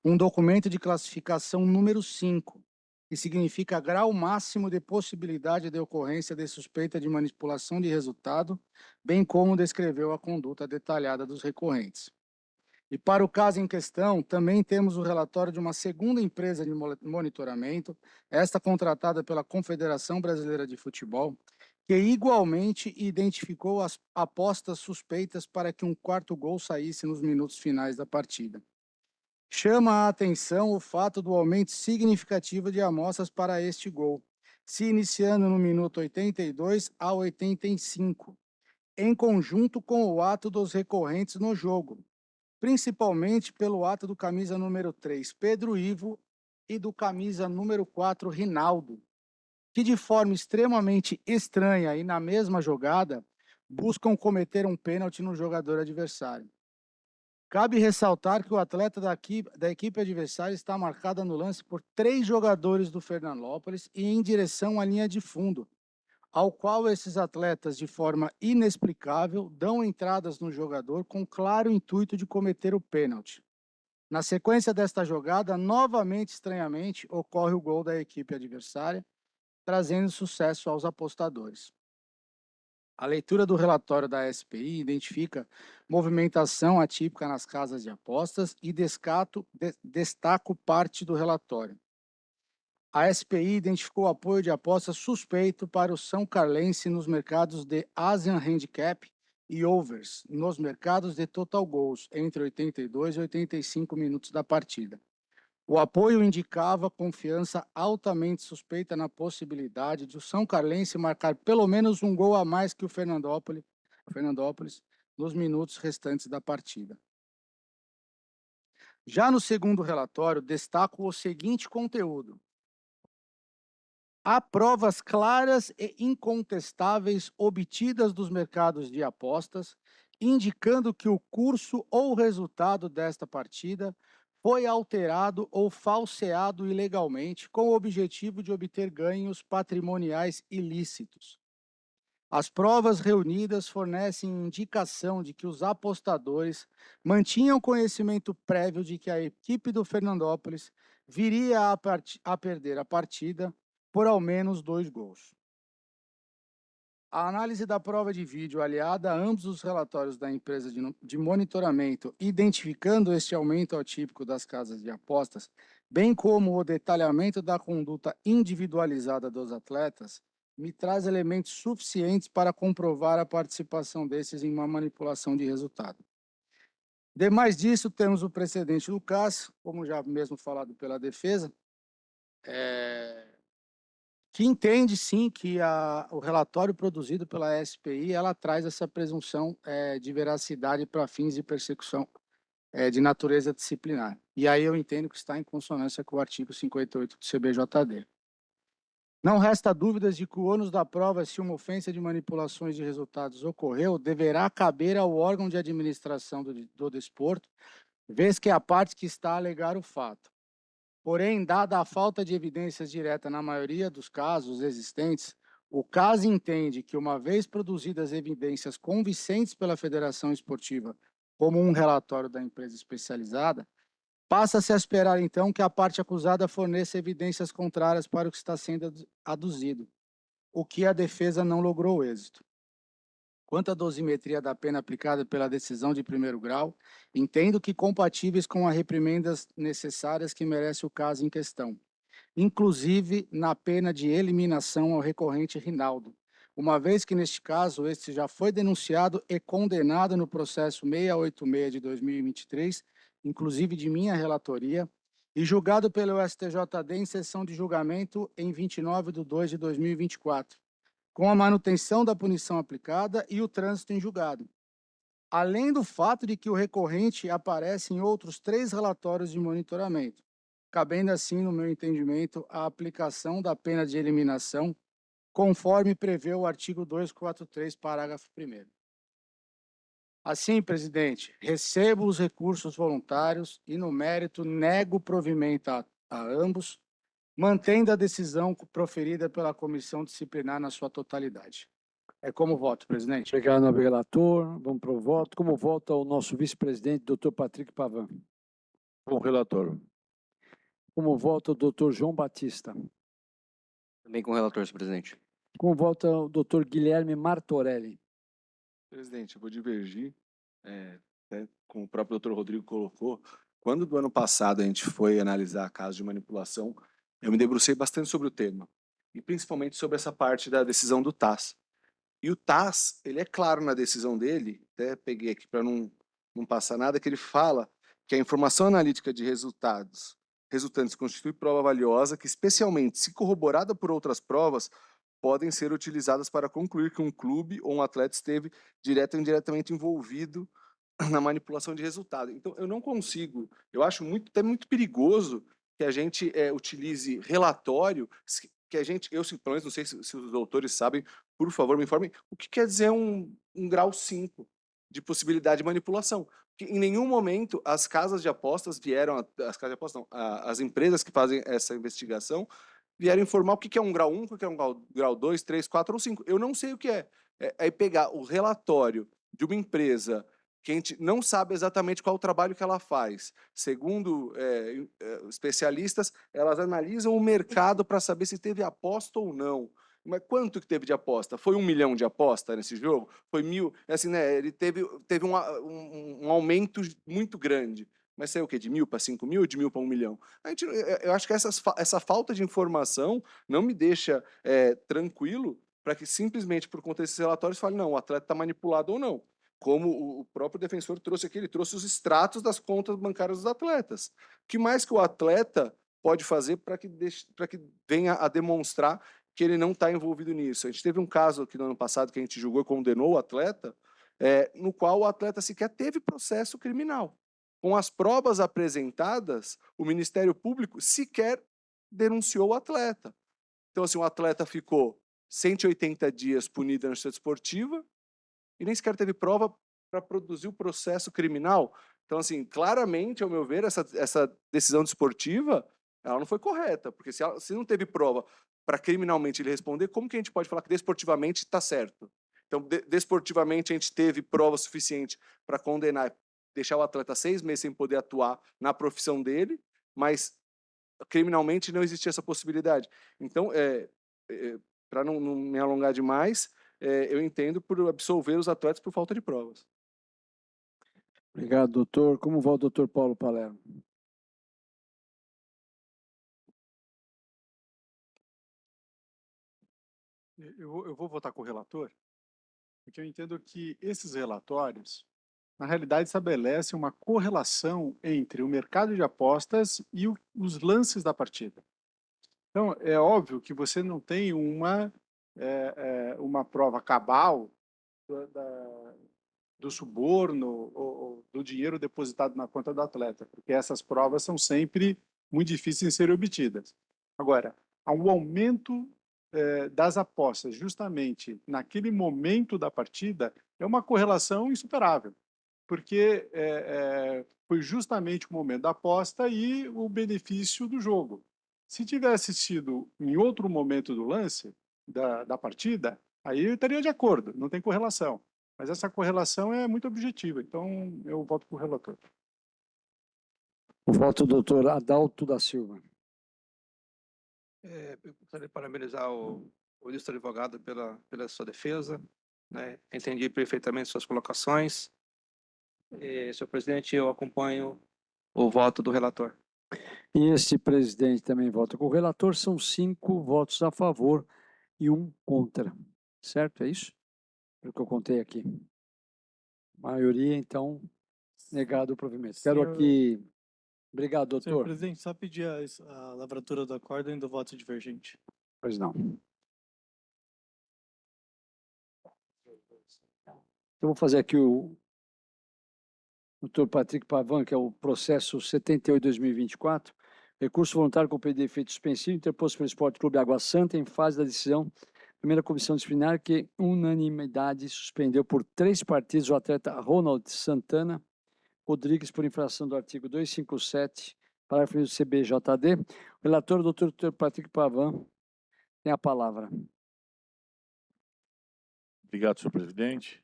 um documento de classificação número 5, que significa grau máximo de possibilidade de ocorrência de suspeita de manipulação de resultado, bem como descreveu a conduta detalhada dos recorrentes. E para o caso em questão, também temos o relatório de uma segunda empresa de monitoramento, esta contratada pela Confederação Brasileira de Futebol, que igualmente identificou as apostas suspeitas para que um quarto gol saísse nos minutos finais da partida. Chama a atenção o fato do aumento significativo de amostras para este gol, se iniciando no minuto 82 a 85, em conjunto com o ato dos recorrentes no jogo, principalmente pelo ato do camisa número 3, Pedro Ivo, e do camisa número 4, Rinaldo, que de forma extremamente estranha e na mesma jogada, buscam cometer um pênalti no jogador adversário. Cabe ressaltar que o atleta da equipe adversária está marcado no lance por 3 jogadores do Fernandópolis e em direção à linha de fundo, ao qual esses atletas, de forma inexplicável, dão entradas no jogador com claro intuito de cometer o pênalti. Na sequência desta jogada, novamente estranhamente, ocorre o gol da equipe adversária, trazendo sucesso aos apostadores. A leitura do relatório da SPI identifica movimentação atípica nas casas de apostas e destaco parte do relatório. A SPI identificou apoio de apostas suspeito para o São Carlense nos mercados de Asian Handicap e Overs, nos mercados de Total Goals, entre 82 e 85 minutos da partida. O apoio indicava confiança altamente suspeita na possibilidade de o São Carlense marcar pelo menos um gol a mais que o Fernandópolis nos minutos restantes da partida. Já no segundo relatório, destaco o seguinte conteúdo. Há provas claras e incontestáveis obtidas dos mercados de apostas, indicando que o curso ou resultado desta partida foi alterado ou falseado ilegalmente com o objetivo de obter ganhos patrimoniais ilícitos. As provas reunidas fornecem indicação de que os apostadores mantinham conhecimento prévio de que a equipe do Fernandópolis viria a perder a partida por ao menos 2 gols. A análise da prova de vídeo aliada a ambos os relatórios da empresa de monitoramento, identificando este aumento atípico das casas de apostas, bem como o detalhamento da conduta individualizada dos atletas, me traz elementos suficientes para comprovar a participação desses em uma manipulação de resultado. Demais disso, temos o precedente do CAS, como já mesmo falado pela defesa, que entende sim que o relatório produzido pela SPI ela traz essa presunção de veracidade para fins de persecução de natureza disciplinar. E aí eu entendo que está em consonância com o artigo 58 do CBJD. Não resta dúvidas de que o ônus da prova, se uma ofensa de manipulações de resultados ocorreu, deverá caber ao órgão de administração do desporto, vez que é a parte que está a alegar o fato. Porém, dada a falta de evidências diretas na maioria dos casos existentes, o CAS entende que, uma vez produzidas evidências convincentes pela Federação Esportiva, como um relatório da empresa especializada, passa-se a esperar, então, que a parte acusada forneça evidências contrárias para o que está sendo aduzido, o que a defesa não logrou êxito. Quanto à dosimetria da pena aplicada pela decisão de primeiro grau, entendo que compatíveis com as reprimendas necessárias que merece o caso em questão, inclusive na pena de eliminação ao recorrente Rinaldo, uma vez que, neste caso, este já foi denunciado e condenado no processo 686 de 2023, inclusive de minha relatoria, e julgado pelo STJD em sessão de julgamento em 29/2 de 2024, com a manutenção da punição aplicada e o trânsito em julgado. Além do fato de que o recorrente aparece em outros 3 relatórios de monitoramento, cabendo assim, no meu entendimento, a aplicação da pena de eliminação, conforme prevê o artigo 243, parágrafo 1º. Assim, presidente, recebo os recursos voluntários e, no mérito, nego provimento a ambos, mantendo a decisão proferida pela comissão disciplinar na sua totalidade. É como voto, presidente. Obrigado, nobre relator. Vamos para o voto. Como vota o nosso vice-presidente, doutor Patrick Pavan? Com o relator. Como vota o doutor João Batista? Também com o relator, senhor presidente. Como vota o doutor Guilherme Martorelli? Presidente, eu vou divergir, até como o próprio doutor Rodrigo colocou. Quando do ano passado a gente foi analisar casos de manipulação, eu me debrucei bastante sobre o tema, e principalmente sobre essa parte da decisão do TAS. E o TAS, ele é claro na decisão dele, até peguei aqui para não passar nada, que ele fala que a informação analítica de resultantes constitui prova valiosa que, especialmente se corroborada por outras provas, podem ser utilizadas para concluir que um clube ou um atleta esteve direto ou indiretamente envolvido na manipulação de resultado. Então, eu não consigo, eu acho até muito perigoso que a gente utilize relatório, que a gente, eu pelo menos não sei se os doutores sabem, por favor, me informem, o que quer dizer um grau 5 de possibilidade de manipulação. Porque em nenhum momento as casas de apostas vieram, as casas de apostas não, as empresas que fazem essa investigação vieram informar o que é um grau 1, o que é um grau 2, 3, 4 ou 5. Eu não sei o que é. Aí pegar o relatório de uma empresa que a gente não sabe exatamente qual o trabalho que ela faz. Segundo especialistas, elas analisam o mercado para saber se teve aposta ou não. Mas quanto que teve de aposta? Foi 1 milhão de aposta nesse jogo? Foi 1.000? Assim, né? Ele teve um aumento muito grande. Mas saiu o quê? De 1.000 para 5.000? De 1.000 para 1 milhão? Eu acho que essa falta de informação não me deixa tranquilo para que simplesmente por conta desses relatórios fale, não, o atleta está manipulado ou não. Como o próprio defensor trouxe aqui, ele trouxe os extratos das contas bancárias dos atletas. O que mais que o atleta pode fazer para que venha a demonstrar que ele não está envolvido nisso? A gente teve um caso aqui no ano passado que a gente julgou e condenou o atleta, no qual o atleta sequer teve processo criminal. Com as provas apresentadas, o Ministério Público sequer denunciou o atleta. Então, assim, o atleta ficou 180 dias punido na justiça esportiva e nem sequer teve prova para produzir o processo criminal. Então, assim, claramente, ao meu ver, essa decisão desportiva, ela não foi correta, porque se não teve prova para criminalmente ele responder, como que a gente pode falar que desportivamente está certo? Então, desportivamente, a gente teve prova suficiente para condenar, deixar o atleta 6 meses sem poder atuar na profissão dele, mas criminalmente não existia essa possibilidade. Então, para não me alongar demais, eu entendo por absolver os atletas por falta de provas. Obrigado, doutor. Como vota o doutor Paulo Palermo? Eu vou votar com o relator, porque eu entendo que esses relatórios, na realidade, estabelecem uma correlação entre o mercado de apostas e os lances da partida. Então, é óbvio que você não tem uma prova cabal do suborno ou do dinheiro depositado na conta do atleta, porque essas provas são sempre muito difíceis de serem obtidas. Agora, há um aumento das apostas justamente naquele momento da partida é uma correlação insuperável, porque foi justamente o momento da aposta e o benefício do jogo. Se tivesse sido em outro momento do lance, da partida, aí eu estaria de acordo, não tem correlação. Mas essa correlação é muito objetiva, então eu voto para o relator. O voto do doutor Adalto da Silva. Eu gostaria de parabenizar o ilustre advogado pela sua defesa, né? Entendi perfeitamente suas colocações. Senhor presidente, eu acompanho o voto do relator. E esse presidente também vota com o relator. São 5 votos a favor e 1 contra. Certo? É isso? Pelo que eu contei aqui. Maioria, então, negado o provimento. Quero Senhor- aqui... Obrigado, Senhor doutor. presidente, só pedir a lavratura do acórdão e do voto divergente. Pois não. Eu vou fazer aqui o doutor Patrick Pavan, que é o processo 78/2024, recurso voluntário com pedido de efeito suspensivo interposto pelo Esporte Clube Água Santa em fase da decisão primeira comissão disciplinar que unanimidade suspendeu por 3 partidas o atleta Ronald Santana Rodrigues por infração do artigo 257, parágrafo do CBJD. O relator, o doutor Patrick Pavan, tem a palavra. Obrigado, senhor presidente.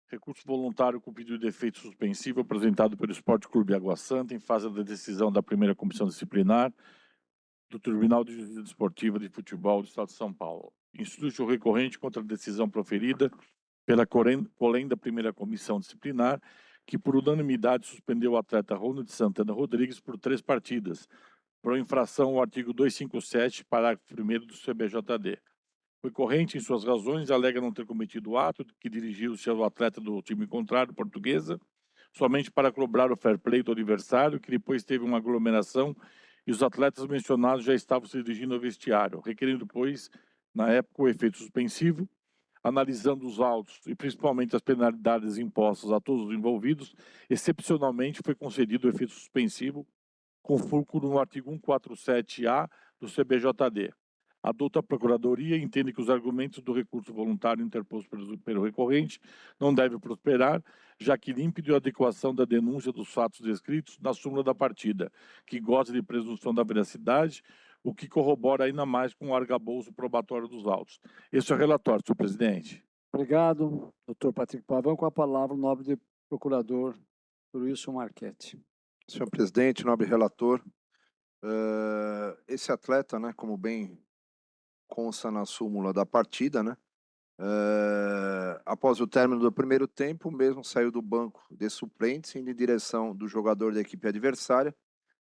Recurso voluntário com pedido de efeito suspensivo apresentado pelo Esporte Clube Água Santa em fase da decisão da primeira comissão disciplinar do Tribunal de Justiça Desportiva de Futebol do Estado de São Paulo. Instrui o recorrente contra a decisão proferida pela Colém da primeira comissão disciplinar, que por unanimidade suspendeu o atleta Ronald Santana Rodrigues por 3 partidas, por infração ao artigo 257, parágrafo 1º do CBJD. O recorrente, em suas razões, alega não ter cometido o ato que dirigiu-se ao atleta do time contrário, portuguesa, somente para cobrar o fair play do adversário, que depois teve uma aglomeração e os atletas mencionados já estavam se dirigindo ao vestiário, requerendo, pois, na época, o efeito suspensivo, analisando os autos e principalmente as penalidades impostas a todos os envolvidos, excepcionalmente foi concedido o efeito suspensivo com fulcro no artigo 147-A do CBJD. A douta Procuradoria entende que os argumentos do recurso voluntário interposto pelo recorrente não devem prosperar, já que límpido a adequação da denúncia dos fatos descritos na súmula da partida, que goza de presunção da veracidade, o que corrobora ainda mais com o arcabouço probatório dos autos. Esse é o relatório, senhor presidente. Obrigado, doutor Patrick Pavão. Com a palavra, o nobre procurador Wilson Marchetti. Senhor presidente, nobre relator, esse atleta, né, como bem consta na súmula da partida, né, após o término do primeiro tempo, mesmo saiu do banco de suplentes, indo em direção do jogador da equipe adversária,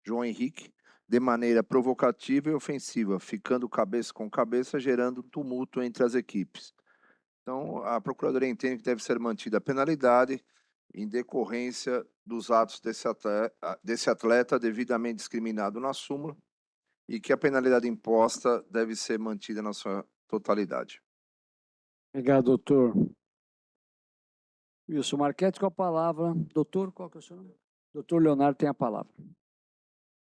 João Henrique, de maneira provocativa e ofensiva, ficando cabeça com cabeça, gerando tumulto entre as equipes. Então, a Procuradoria entende que deve ser mantida a penalidade em decorrência dos atos desse atleta devidamente discriminado na súmula e que a penalidade imposta deve ser mantida na sua totalidade. Obrigado, doutor Wilson Marchetti. Com a palavra, doutor, qual que é o seu nome? Doutor Leonardo tem a palavra.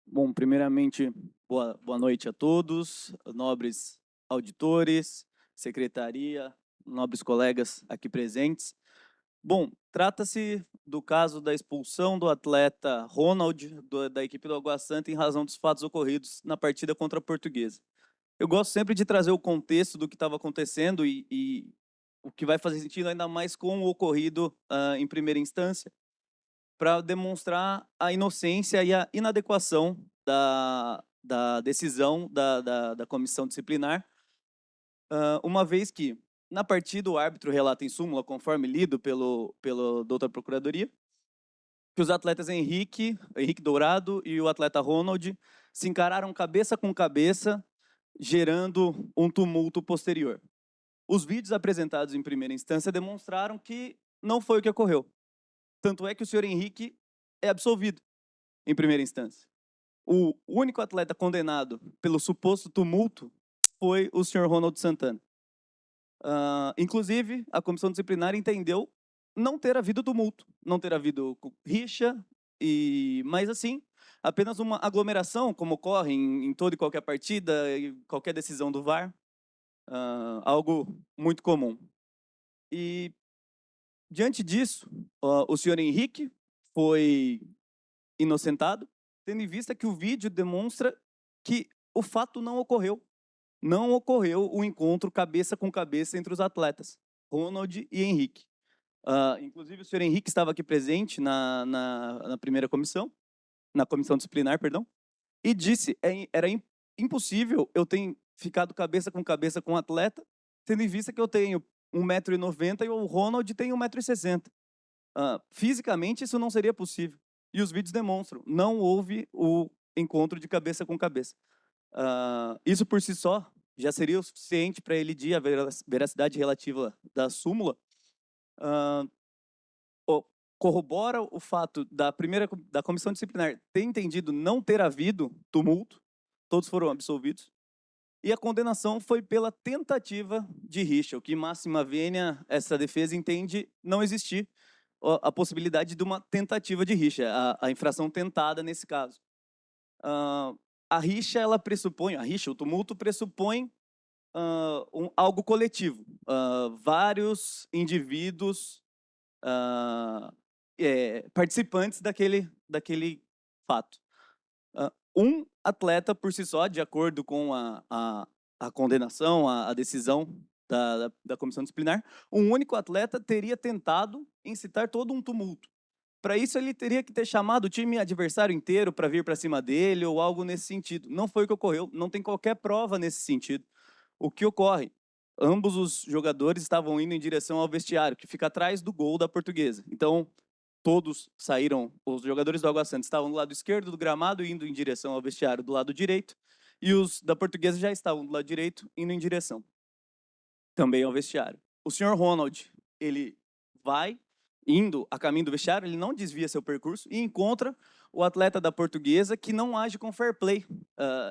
Bom, primeiramente, boa noite a todos, nobres auditores, secretaria, nobres colegas aqui presentes. Bom, trata-se do caso da expulsão do atleta Ronald da equipe do Água Santa em razão dos fatos ocorridos na partida contra a Portuguesa. Eu gosto sempre de trazer o contexto do que estava acontecendo e o que vai fazer sentido ainda mais com o ocorrido em primeira instância, para demonstrar a inocência e a inadequação da decisão da comissão disciplinar, uma vez que, na partida, o árbitro relata em súmula, conforme lido pelo doutor Procuradoria, que os atletas Henrique Dourado e o atleta Ronald se encararam cabeça com cabeça gerando um tumulto posterior. Os vídeos apresentados em primeira instância demonstraram que não foi o que ocorreu. Tanto é que o senhor Henrique é absolvido em primeira instância. O único atleta condenado pelo suposto tumulto foi o senhor Ronald Santana. Inclusive, a comissão disciplinar entendeu não ter havido tumulto, não ter havido rixa, mas assim, apenas uma aglomeração, como ocorre em toda e qualquer partida, e qualquer decisão do VAR, algo muito comum. E, diante disso, o senhor Henrique foi inocentado, tendo em vista que o vídeo demonstra que o fato não ocorreu. Não ocorreu o encontro cabeça com cabeça entre os atletas, Ronald e Henrique. Inclusive, o senhor Henrique estava aqui presente na primeira comissão, na comissão disciplinar, perdão, e disse era impossível eu ter ficado cabeça com um atleta, tendo em vista que eu tenho 1,90 m e o Ronald tem 1,60 m. Fisicamente, isso não seria possível. E os vídeos demonstram, não houve o encontro de cabeça com cabeça. Isso por si só já seria o suficiente para elidir a veracidade relativa da súmula. Corrobora o fato da comissão disciplinar ter entendido não ter havido tumulto, todos foram absolvidos, e a condenação foi pela tentativa de rixa, o que máxima vênia essa defesa entende não existir a possibilidade de uma tentativa de rixa, a infração tentada nesse caso. A rixa, o tumulto pressupõe algo coletivo, vários indivíduos participantes daquele fato. Um atleta por si só, de acordo com a condenação, a decisão da comissão disciplinar, um único atleta teria tentado incitar todo um tumulto. Para isso, ele teria que ter chamado o time adversário inteiro para vir para cima dele ou algo nesse sentido. Não foi o que ocorreu, não tem qualquer prova nesse sentido. O que ocorre? Ambos os jogadores estavam indo em direção ao vestiário, que fica atrás do gol da Portuguesa. Então, todos saíram, os jogadores do Água Santa estavam do lado esquerdo do gramado, indo em direção ao vestiário do lado direito, e os da Portuguesa já estavam do lado direito, indo em direção também ao vestiário. O senhor Ronald, ele vai indo a caminho do vestiário, ele não desvia seu percurso e encontra o atleta da Portuguesa que não age com fair play.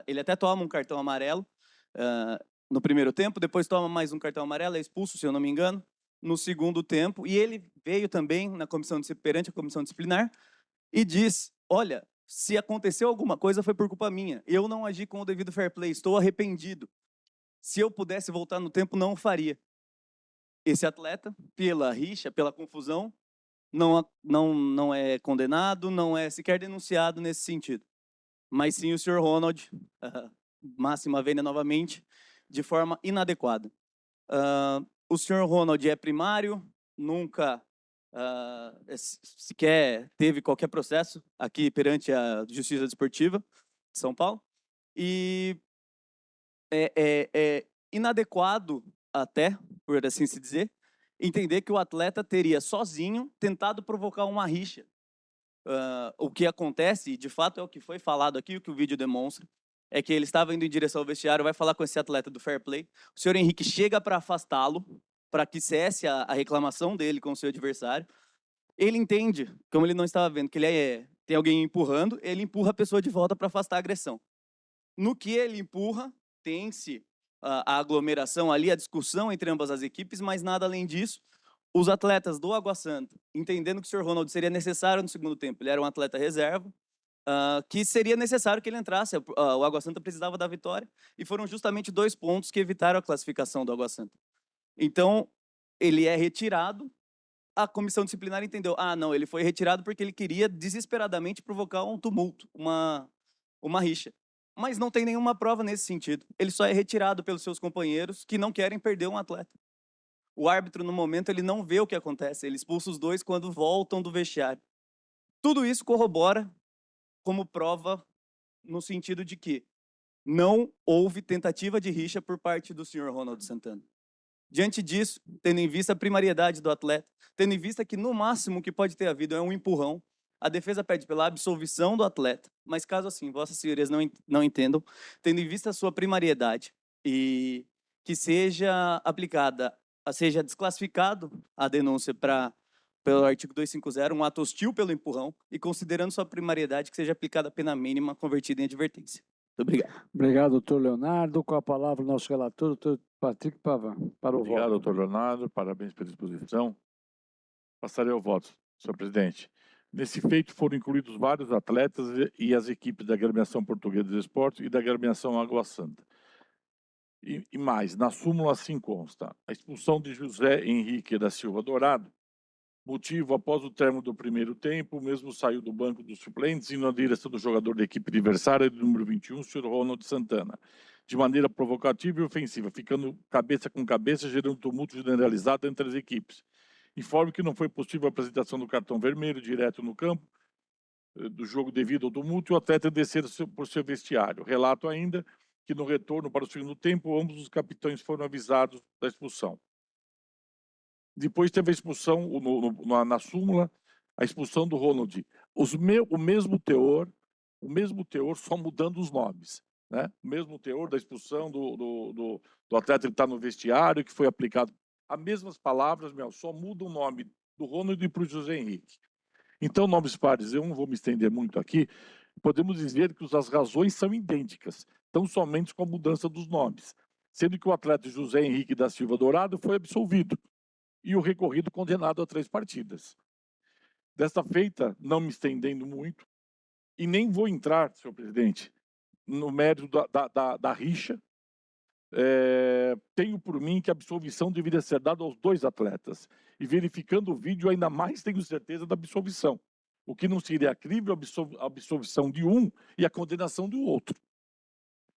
Ele até toma um cartão amarelo no primeiro tempo, depois toma mais um cartão amarelo, é expulso, se eu não me engano, no segundo tempo, e ele veio também perante a comissão disciplinar e diz, olha, se aconteceu alguma coisa foi por culpa minha, eu não agi com o devido fair play, estou arrependido. Se eu pudesse voltar no tempo, não o faria. Esse atleta, pela rixa, pela confusão, não é condenado, não é sequer denunciado nesse sentido. Mas sim o senhor Ronald, máxima vênia novamente, de forma inadequada. O senhor Ronald é primário, nunca sequer teve qualquer processo aqui perante a Justiça Desportiva de São Paulo, e é inadequado até, por assim se dizer, entender que o atleta teria sozinho tentado provocar uma rixa. O que acontece, e de fato é o que foi falado aqui, o que o vídeo demonstra, é que ele estava indo em direção ao vestiário, vai falar com esse atleta do fair play, o senhor Henrique chega para afastá-lo, para que cesse a reclamação dele com o seu adversário. Ele entende, como ele não estava vendo, que tem alguém empurrando, ele empurra a pessoa de volta para afastar a agressão. No que ele empurra, tem-se a aglomeração ali, a discussão entre ambas as equipes, mas nada além disso. Os atletas do Água Santa, entendendo que o senhor Ronald seria necessário no segundo tempo, ele era um atleta reserva, que seria necessário que ele entrasse, o Água Santa precisava da vitória, e foram justamente 2 pontos que evitaram a classificação do Água Santa. Então, ele é retirado, a comissão disciplinar entendeu, não, ele foi retirado porque ele queria desesperadamente provocar um tumulto, uma rixa. Mas não tem nenhuma prova nesse sentido. Ele só é retirado pelos seus companheiros que não querem perder um atleta. O árbitro, no momento, ele não vê o que acontece, ele expulsa os 2 quando voltam do vestiário. Tudo isso corrobora como prova no sentido de que não houve tentativa de rixa por parte do senhor Ronald Santana. Diante disso, tendo em vista a primariedade do atleta, tendo em vista que no máximo que pode ter havido é um empurrão, a defesa pede pela absolvição do atleta, mas caso assim, vossas senhorias não entendam, tendo em vista a sua primariedade, e que seja aplicada, seja desclassificado a denúncia pelo artigo 250, um ato hostil pelo empurrão, e considerando sua primariedade, que seja aplicada a pena mínima convertida em advertência. Muito obrigado. Obrigado, doutor Leonardo. Com a palavra o nosso relator, doutor Patrick Pavan, para o Obrigado, voto. doutor Leonardo. Parabéns pela exposição. Passarei ao voto, senhor presidente. Nesse feito foram incluídos vários atletas e as equipes da Agremiação Portuguesa dos Esportes e da Agremiação Água Santa. E mais, na súmula assim consta: a expulsão de José Henrique da Silva Dourado, motivo após o término do primeiro tempo, o mesmo saiu do banco dos suplentes e na direção do jogador da equipe adversária, do número 21, o senhor Ronald Santana, de maneira provocativa e ofensiva, ficando cabeça com cabeça, gerando tumulto generalizado entre as equipes. Informe que não foi possível a apresentação do cartão vermelho direto no campo do jogo devido ao tumulto e o atleta descer por seu vestiário. Relato ainda que no retorno para o segundo tempo, ambos os capitães foram avisados da expulsão. Depois teve a expulsão, na súmula, a expulsão do Ronald. O mesmo teor, só mudando os nomes. Né? O mesmo teor da expulsão do atleta que está no vestiário, que foi aplicado. As mesmas palavras, só muda o nome do Ronald e para o José Henrique. Então, nomes pares, eu não vou me estender muito aqui, podemos dizer que as razões são idênticas, tão somente com a mudança dos nomes, sendo que o atleta José Henrique da Silva Dourado foi absolvido e o recorrido condenado a 3 partidas. Desta feita, não me estendendo muito, e nem vou entrar, senhor presidente, no mérito da rixa, tenho por mim que a absolvição deveria ser dada aos 2 atletas, e verificando o vídeo ainda mais tenho certeza da absolvição, o que não seria crível a absolvição de um e a condenação do outro.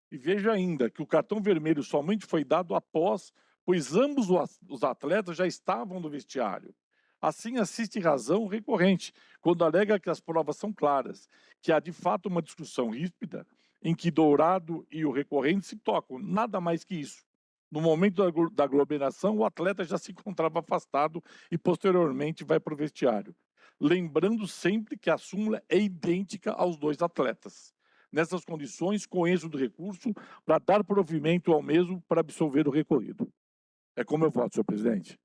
E veja ainda que o cartão vermelho somente foi dado após, pois ambos os atletas já estavam no vestiário. Assim, assiste razão recorrente, quando alega que as provas são claras, que há de fato uma discussão ríspida, em que Dourado e o recorrente se tocam, nada mais que isso. No momento da aglomeração, o atleta já se encontrava afastado e posteriormente vai para o vestiário. Lembrando sempre que a súmula é idêntica aos 2 atletas. Nessas condições, conheço do recurso para dar provimento ao mesmo para absolver o recorrido. É como eu voto, senhor presidente.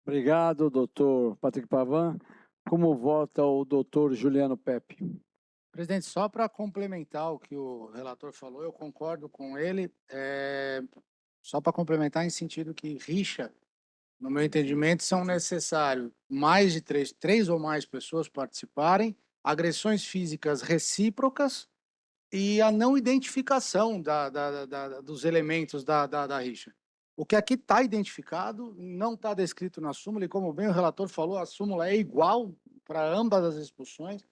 Obrigado, doutor Patrick Pavan. Como vota o doutor Juliano Pepe? Presidente, só para complementar o que o relator falou, eu concordo com ele. Só para complementar em sentido que rixa, no meu entendimento, são necessários mais de três ou mais pessoas participarem, agressões físicas recíprocas e a não identificação dos elementos da rixa. O que aqui está identificado não está descrito na súmula, e como bem o relator falou, a súmula é igual para ambas as expulsões,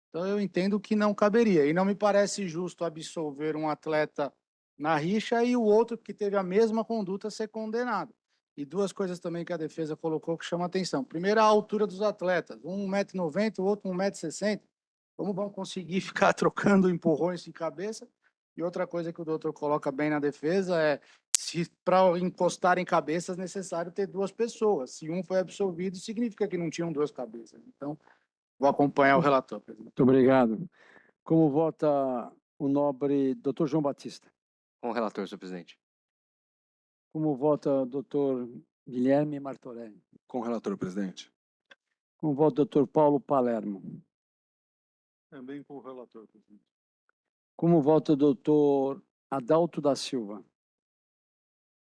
então eu entendo que não caberia. E não me parece justo absolver um atleta na rixa e o outro que teve a mesma conduta ser condenado. E 2 coisas também que a defesa colocou que chamam a atenção. Primeiro, a altura dos atletas. Um 1,90 m, o outro 1,60 m. Como vão conseguir ficar trocando empurrões de cabeça? E outra coisa que o doutor coloca bem na defesa é se para encostar em cabeças é necessário ter 2 pessoas. Se um foi absolvido, significa que não tinham 2 cabeças. Então, vou acompanhar o relator, presidente. Muito obrigado. Como vota o nobre doutor João Batista? Com o relator, senhor presidente. Como vota o doutor Guilherme Martorelli? Com o relator, presidente. Como vota o doutor Paulo Palermo? Também com o relator, presidente. Como vota o doutor Adalto da Silva?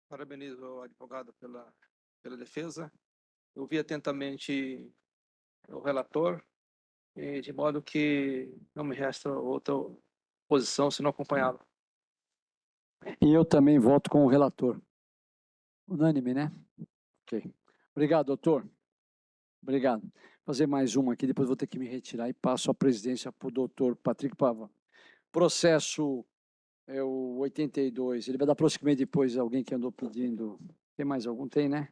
Parabenizo o advogado pela defesa. Eu ouvi atentamente o relator, e de modo que não me resta outra posição senão acompanhá-lo. E eu também voto com o relator. Unânime, né? Ok. Obrigado, doutor. Obrigado. Vou fazer mais uma aqui, depois vou ter que me retirar e passo a presidência para o doutor Patrick Pavan. Processo é o 82. Ele vai dar prosseguimento depois alguém que andou pedindo. Tem mais algum? Tem, né?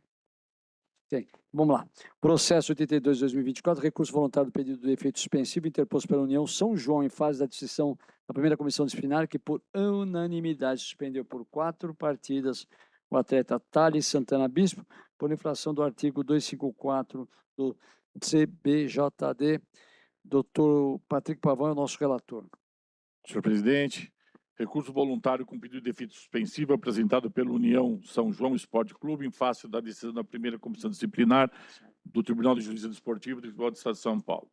Tem. Vamos lá. Processo 82 de 2024, recurso voluntário do pedido de efeito suspensivo interposto pela União São João em fase da decisão da primeira comissão disciplinar, que por unanimidade suspendeu por 4 partidas o atleta Thales Santana Bispo, por infração do artigo 254 do CBJD. Doutor Patrick Pavan é o nosso relator. Senhor presidente, Recurso voluntário com pedido de efeito suspensivo apresentado pela União São João Esporte Clube em face da decisão da primeira comissão disciplinar do Tribunal de Justiça Desportiva do Tribunal de Estado de São Paulo.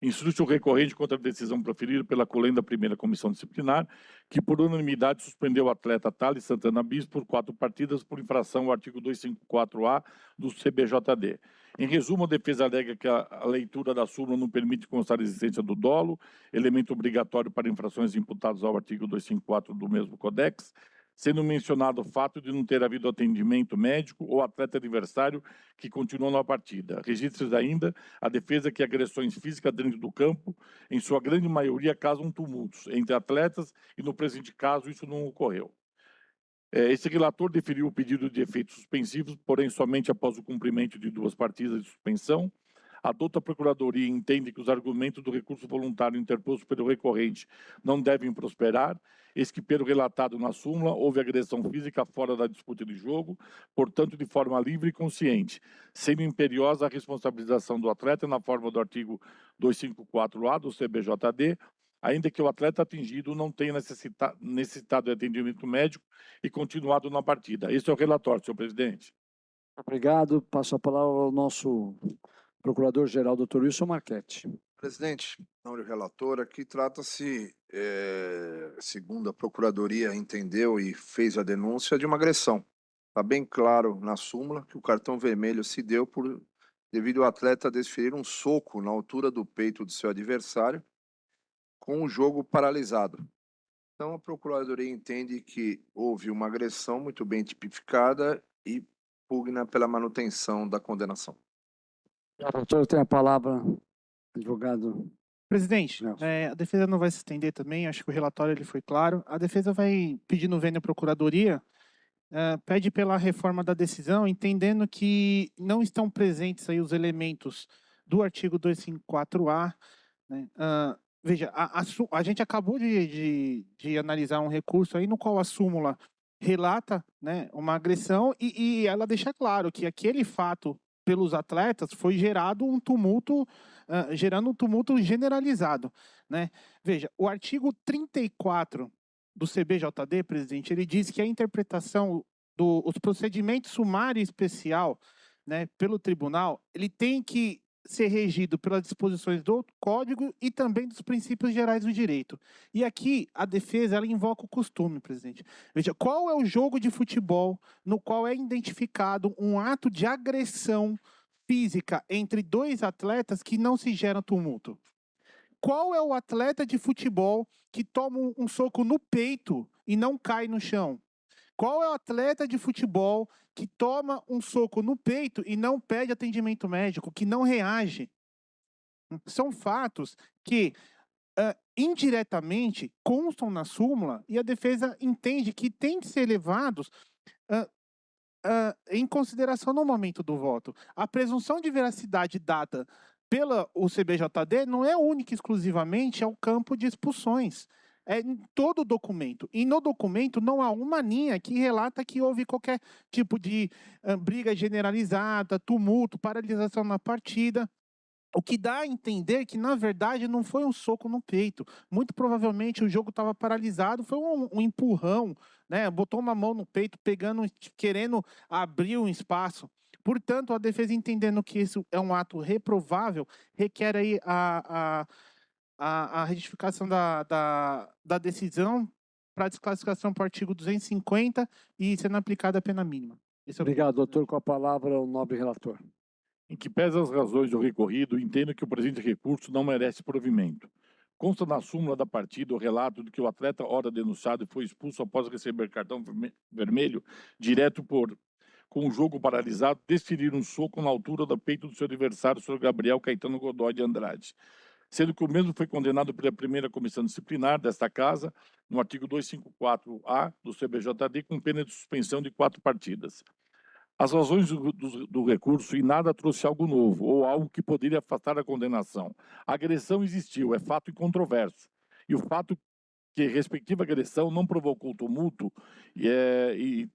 Instrui-se o recorrente contra a decisão proferida pela colenda da primeira comissão disciplinar, que por unanimidade suspendeu o atleta Thales Santana Bis por 4 partidas por infração ao artigo 254-A do CBJD. Em resumo, a defesa alega que a leitura da súmula não permite constar a existência do dolo, elemento obrigatório para infrações imputadas ao artigo 254 do mesmo Codex, sendo mencionado o fato de não ter havido atendimento médico ou atleta adversário que continuou na partida. Registra-se ainda a defesa que agressões físicas dentro do campo, em sua grande maioria, causam tumultos entre atletas e, no presente caso, isso não ocorreu. Esse relator deferiu o pedido de efeitos suspensivos, porém somente após o cumprimento de 2 partidas de suspensão. A douta Procuradoria entende que os argumentos do recurso voluntário interposto pelo recorrente não devem prosperar, eis que, pelo relatado na súmula, houve agressão física fora da disputa de jogo, portanto, de forma livre e consciente, sendo imperiosa a responsabilização do atleta na forma do artigo 254-A do CBJD, ainda que o atleta atingido não tenha necessitado de atendimento médico e continuado na partida. Esse é o relatório, senhor presidente. Obrigado. Passo a palavra ao nosso Procurador-Geral, doutor Wilson Marchetti. Presidente, senhor relator, aqui trata-se, segundo a Procuradoria entendeu e fez a denúncia, de uma agressão. Está bem claro na súmula que o cartão vermelho se deu devido ao atleta desferir um soco na altura do peito do seu adversário, com o jogo paralisado. Então, a Procuradoria entende que houve uma agressão muito bem tipificada e pugna pela manutenção da condenação. Doutor, tem a palavra, advogado. Presidente, Nelson. a defesa não vai se estender também, acho que o relatório ele foi claro. A defesa vai pedir no vênia à Procuradoria, pede pela reforma da decisão, entendendo que não estão presentes aí os elementos do artigo 254-A, né? Veja, a gente acabou de analisar um recurso aí no qual a súmula relata, né, uma agressão e ela deixa claro que aquele fato pelos atletas foi gerando um tumulto generalizado, né? Veja, o artigo 34 do CBJD, presidente, ele diz que a interpretação dos procedimentos sumário e especial, né, pelo tribunal, ele tem que ser regido pelas disposições do Código e também dos princípios gerais do direito. E aqui, a defesa, ela invoca o costume, presidente. Veja, qual é o jogo de futebol no qual é identificado um ato de agressão física entre 2 atletas que não se gera tumulto? Qual é o atleta de futebol que toma um soco no peito e não cai no chão? Qual é o atleta de futebol que toma um soco no peito e não pede atendimento médico, que não reage? São fatos que indiretamente constam na súmula e a defesa entende que têm que ser levados em consideração no momento do voto. A presunção de veracidade dada pela CBJD não é única e exclusivamente ao campo de expulsões. É em todo o documento. E no documento não há uma linha que relata que houve qualquer tipo de briga generalizada, tumulto, paralisação na partida. O que dá a entender que, na verdade, não foi um soco no peito. Muito provavelmente o jogo estava paralisado, foi um empurrão, né? Botou uma mão no peito, querendo abrir um espaço. Portanto, a defesa, entendendo que isso é um ato reprovável, requer aí a retificação da decisão para desclassificação para o artigo 250 e sendo aplicada a pena mínima. Obrigado, doutor. Com a palavra, o nobre relator. Em que pese as razões do recorrido, entendo que o presente recurso não merece provimento. Consta na súmula da partida o relato de que o atleta, ora denunciado, foi expulso após receber cartão vermelho direto com o jogo paralisado, desferir um soco na altura do peito do seu adversário, o senhor Gabriel Caetano Godoy de Andrade, sendo que o mesmo foi condenado pela primeira comissão disciplinar desta casa, no artigo 254-A do CBJD, com pena de suspensão de 4 partidas. As razões do recurso em nada trouxe algo novo, ou algo que poderia afastar a condenação. A agressão existiu, é fato incontroverso. E o fato que a respectiva agressão não provocou tumulto e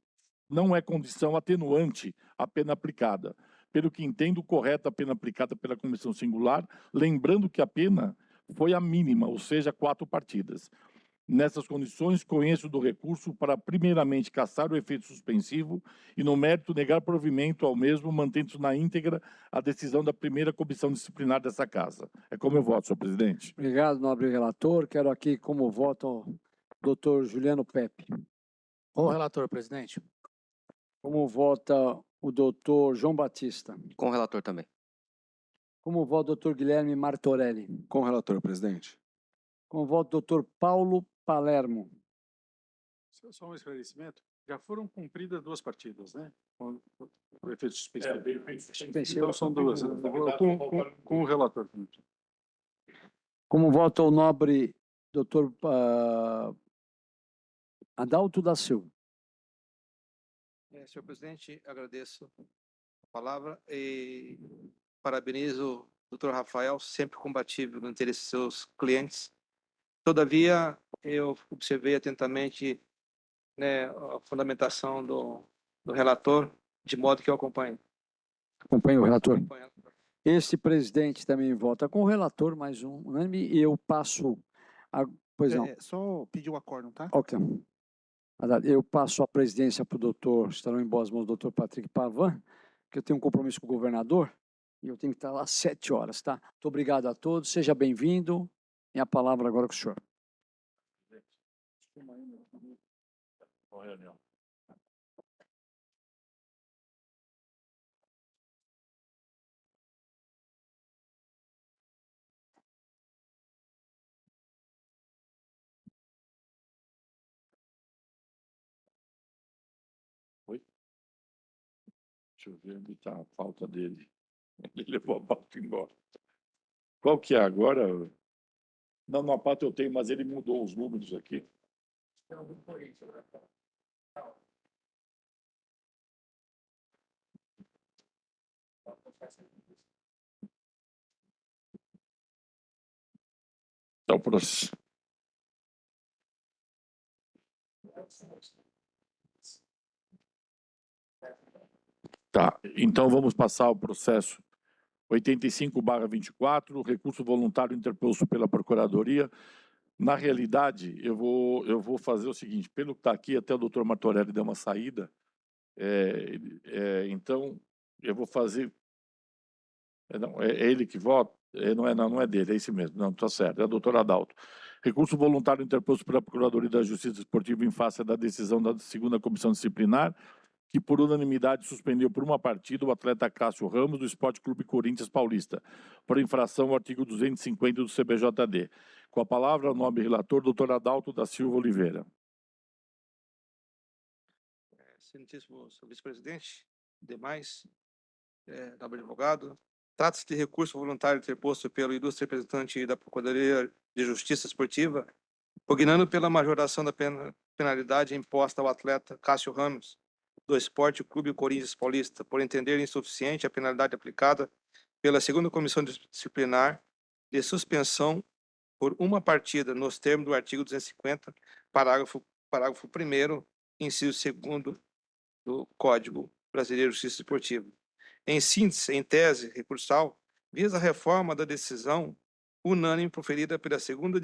não é condição atenuante à pena aplicada. Pelo que entendo, correta a pena aplicada pela comissão singular, lembrando que a pena foi a mínima, ou seja, 4 partidas. Nessas condições, conheço do recurso para, primeiramente, cassar o efeito suspensivo e, no mérito, negar provimento ao mesmo, mantendo-se na íntegra a decisão da primeira comissão disciplinar dessa Casa. É como eu voto, senhor presidente. Obrigado, nobre relator. Quero aqui como voto o doutor Juliano Pepe. Com o relator, presidente. Como vota o doutor João Batista? Com o relator também. Como vota o doutor Guilherme Martorelli? Com o relator, presidente. Como vota o doutor Paulo Palermo? Só um esclarecimento. Já foram cumpridas 2 partidas, né? Com o efeito suspensivo. Então são 2. Com o relator. Como vota o nobre doutor Adalto da Silva? Senhor presidente, agradeço a palavra e parabenizo o doutor Rafael, sempre combativo no interesse de seus clientes. Todavia, eu observei atentamente, né, a fundamentação do relator, de modo que eu acompanho. Acompanhe o relator. Acompanho. Este presidente também vota com o relator, mais um unânime, e eu passo a... Pois não. Só pedir o acórdão, tá? Ok. Eu passo a presidência para o doutor, estarão em boas mãos do doutor Patrick Pavan, que eu tenho um compromisso com o governador, e eu tenho que estar lá às 7 horas, tá? Muito obrigado a todos, seja bem-vindo, e a palavra agora com o senhor. Deixa eu ver onde está a pauta dele. Ele levou a pauta embora. Qual que é agora? Não, na pauta eu tenho, mas ele mudou os números aqui. Então, processo. Tá, então vamos passar ao processo 85/24, recurso voluntário interposto pela Procuradoria. Na realidade, eu vou fazer o seguinte, pelo que está aqui, até o doutor Martorelli deu uma saída, então eu vou fazer... é ele que vota? Não é dele, é esse mesmo, não, está certo, é o doutor Adalto. Recurso voluntário interposto pela Procuradoria da Justiça Esportiva em face da decisão da segunda comissão disciplinar, que por unanimidade suspendeu por uma partida o atleta Cássio Ramos do Esporte Clube Corinthians Paulista, por infração ao artigo 250 do CBJD. Com a palavra, o nobre relator, doutor Adalto da Silva Oliveira. Excelentíssimo senhor vice-presidente, demais, nobre advogado, trata-se de recurso voluntário interposto pelo ilustre representante da Procuradoria de Justiça Esportiva, pugnando pela majoração da penalidade imposta ao atleta Cássio Ramos, do Esporte Clube Corinthians Paulista, por entender insuficiente a penalidade aplicada pela segunda comissão disciplinar de suspensão por uma partida nos termos do artigo 250, parágrafo 1º, inciso 2º do Código Brasileiro de Justiça Esportiva. Em síntese, em tese recursal, visa a reforma da decisão unânime proferida pela segunda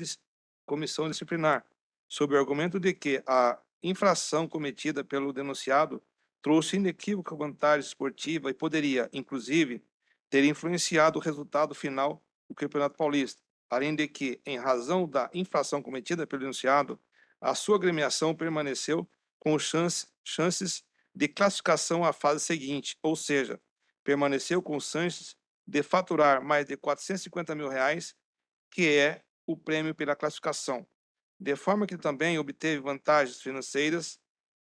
comissão disciplinar, sob o argumento de que a infração cometida pelo denunciado trouxe inequívoca vantagem esportiva e poderia, inclusive, ter influenciado o resultado final do Campeonato Paulista, além de que, em razão da infração cometida pelo denunciado, a sua agremiação permaneceu com chances de classificação à fase seguinte, ou seja, permaneceu com chances de faturar mais de R$450 mil, que é o prêmio pela classificação, de forma que também obteve vantagens financeiras,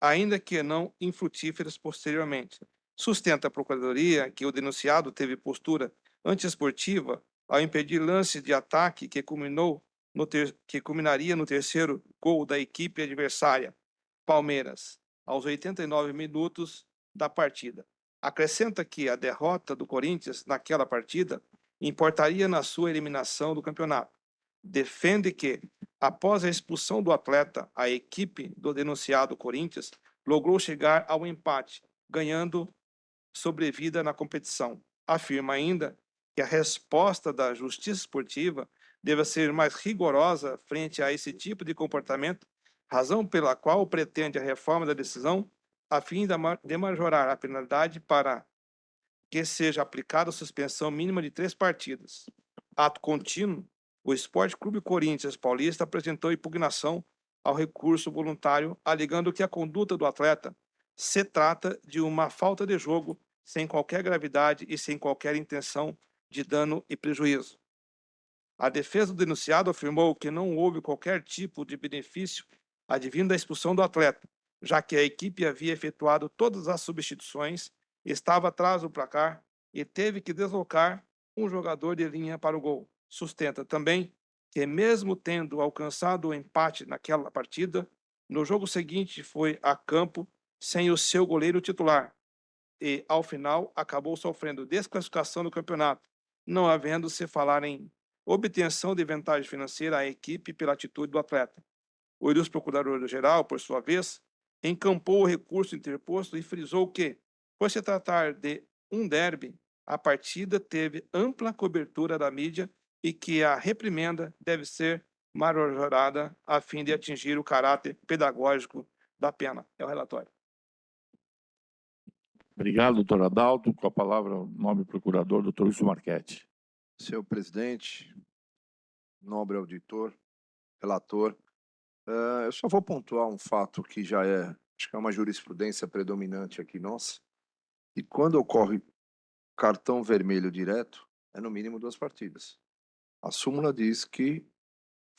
ainda que não infrutíferas posteriormente. Sustenta a Procuradoria que o denunciado teve postura antiesportiva ao impedir lance de ataque que culminaria no terceiro gol da equipe adversária, Palmeiras, aos 89 minutos da partida. Acrescenta que a derrota do Corinthians naquela partida importaria na sua eliminação do campeonato. Defende que, após a expulsão do atleta, a equipe do denunciado Corinthians logrou chegar ao empate, ganhando sobrevida na competição. Afirma ainda que a resposta da Justiça Esportiva deva ser mais rigorosa frente a esse tipo de comportamento, razão pela qual pretende a reforma da decisão, a fim de majorar a penalidade para que seja aplicada a suspensão mínima de 3 partidas. Ato contínuo, o Esporte Clube Corinthians Paulista apresentou impugnação ao recurso voluntário, alegando que a conduta do atleta se trata de uma falta de jogo sem qualquer gravidade e sem qualquer intenção de dano e prejuízo. A defesa do denunciado afirmou que não houve qualquer tipo de benefício advindo da expulsão do atleta, já que a equipe havia efetuado todas as substituições, estava atrás do placar e teve que deslocar um jogador de linha para o gol. Sustenta também que, mesmo tendo alcançado o empate naquela partida, no jogo seguinte foi a campo sem o seu goleiro titular e, ao final, acabou sofrendo desclassificação do campeonato, não havendo se falar em obtenção de vantagem financeira à equipe pela atitude do atleta. O ilustre procurador-geral, por sua vez, encampou o recurso interposto e frisou que, por se tratar de um derby, a partida teve ampla cobertura da mídia e que a reprimenda deve ser majorada a fim de atingir o caráter pedagógico da pena. É o relatório. Obrigado, doutor Adalto. Com a palavra, o nobre procurador, doutor Wilson Marchetti. Senhor presidente, nobre auditor, relator, eu só vou pontuar um fato que já acho que é uma jurisprudência predominante aqui nossa, e quando ocorre cartão vermelho direto, é no mínimo 2 partidas. A súmula diz que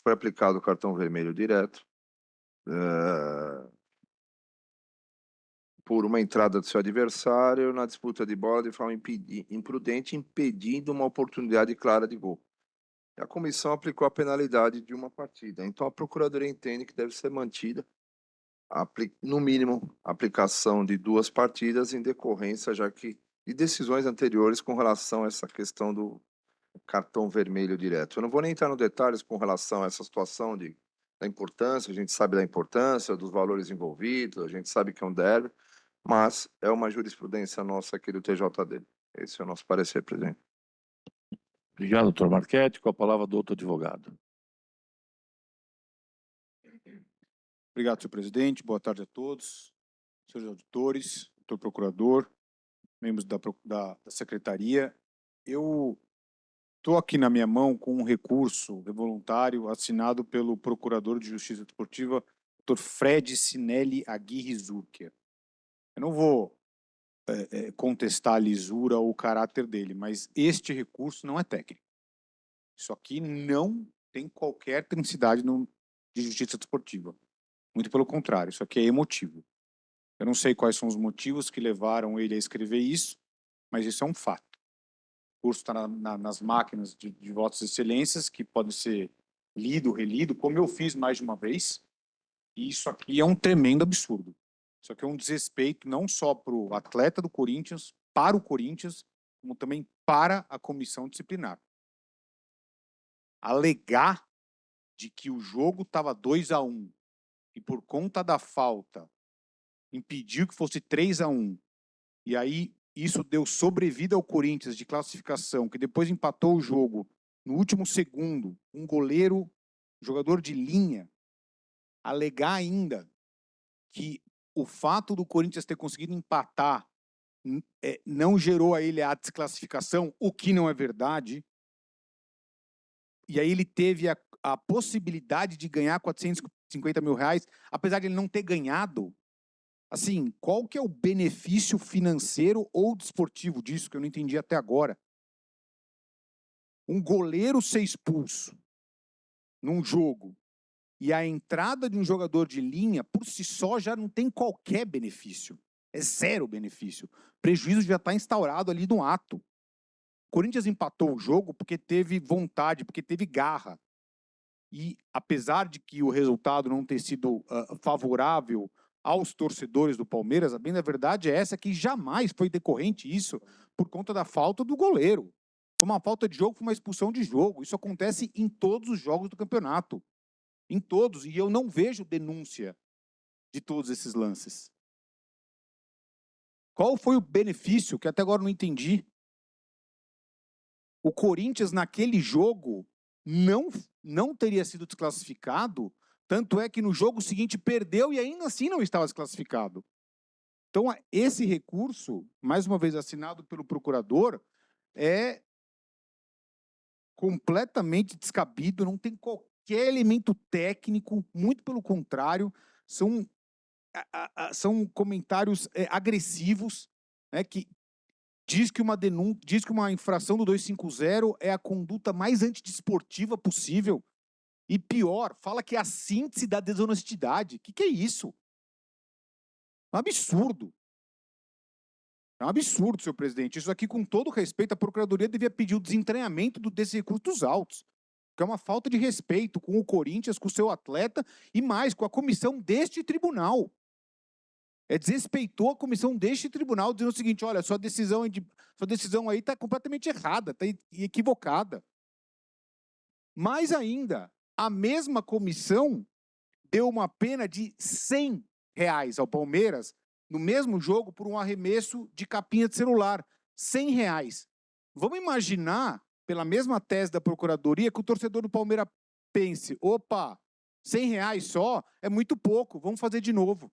foi aplicado o cartão vermelho direto por uma entrada do seu adversário na disputa de bola de forma imprudente, impedindo uma oportunidade clara de gol. A comissão aplicou a penalidade de uma partida. Então, a Procuradoria entende que deve ser mantida, no mínimo, a aplicação de 2 partidas em decorrência, já que de decisões anteriores com relação a essa questão do cartão vermelho direto. Eu não vou nem entrar nos detalhes com relação a essa situação da importância, a gente sabe da importância, dos valores envolvidos, a gente sabe que é um derby, mas é uma jurisprudência nossa aqui do TJD. Esse é o nosso parecer, presidente. Obrigado, doutor Marchetti. Com a palavra, doutor advogado. Obrigado, senhor presidente. Boa tarde a todos, senhores auditores, doutor procurador, membros da secretaria. Eu estou aqui na minha mão com um recurso voluntário assinado pelo procurador de Justiça Desportiva, doutor Fred Sinelli Aguirre Zucker. Eu não vou contestar a lisura ou o caráter dele, mas este recurso não é técnico. Isso aqui não tem qualquer tecnicidade de justiça desportiva. Muito pelo contrário, isso aqui é emotivo. Eu não sei quais são os motivos que levaram ele a escrever isso, mas isso é um fato. O curso está nas máquinas de votos de excelências, que pode ser lido, relido, como eu fiz mais de uma vez. E isso aqui é um tremendo absurdo. Isso aqui é um desrespeito não só para o atleta do Corinthians, para o Corinthians, como também para a comissão disciplinar. Alegar de que o jogo estava 2-1 e por conta da falta impediu que fosse 3-1, e aí isso deu sobrevida ao Corinthians de classificação, que depois empatou o jogo no último segundo, um goleiro, jogador de linha, alegar ainda que o fato do Corinthians ter conseguido empatar não gerou a ele a desclassificação, o que não é verdade, e aí ele teve a possibilidade de ganhar 450 mil reais, apesar de ele não ter ganhado. Assim, qual que é o benefício financeiro ou desportivo disso, que eu não entendi até agora? Um goleiro ser expulso num jogo e a entrada de um jogador de linha, por si só, já não tem qualquer benefício. É zero benefício. O prejuízo já está instaurado ali no ato. O Corinthians empatou o jogo porque teve vontade, porque teve garra. E, apesar de que o resultado não ter sido favorável aos torcedores do Palmeiras, a bem da verdade é essa, que jamais foi decorrente isso por conta da falta do goleiro. Foi uma falta de jogo, foi uma expulsão de jogo. Isso acontece em todos os jogos do campeonato. Em todos. E eu não vejo denúncia de todos esses lances. Qual foi o benefício, que até agora eu não entendi? O Corinthians, naquele jogo, não teria sido desclassificado, tanto é que no jogo seguinte perdeu e ainda assim não estava desclassificado. Então, esse recurso, mais uma vez assinado pelo procurador, é completamente descabido, não tem qualquer elemento técnico, muito pelo contrário, são comentários agressivos, né, que diz que uma infração do 250 é a conduta mais antidesportiva possível. E pior, fala que é a síntese da desonestidade. O que é isso? É um absurdo. É um absurdo, senhor presidente. Isso aqui, com todo respeito, a Procuradoria devia pedir o desentranhamento desse recurso dos autos, que é uma falta de respeito com o Corinthians, com o seu atleta e mais, com a comissão deste tribunal. Desrespeitou a comissão deste tribunal, dizendo o seguinte: olha, sua decisão aí está completamente errada, está equivocada. Mais ainda, a mesma comissão deu uma pena de R$100 ao Palmeiras no mesmo jogo por um arremesso de capinha de celular. R$100. Vamos imaginar, pela mesma tese da Procuradoria, que o torcedor do Palmeiras pense: opa, R$100 só é muito pouco, vamos fazer de novo.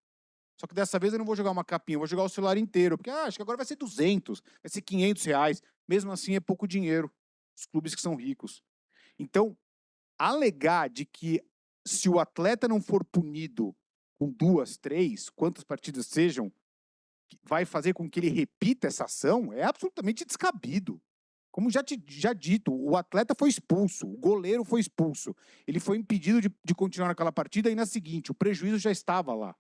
Só que dessa vez eu não vou jogar uma capinha, eu vou jogar o celular inteiro, porque acho que agora vai ser 200, vai ser R$500. Mesmo assim é pouco dinheiro, os clubes que são ricos. Então, alegar de que se o atleta não for punido com 2, 3, quantas partidas sejam, vai fazer com que ele repita essa ação, é absolutamente descabido. Como já dito, o atleta foi expulso, o goleiro foi expulso. Ele foi impedido de continuar naquela partida e na seguinte, o prejuízo já estava lá.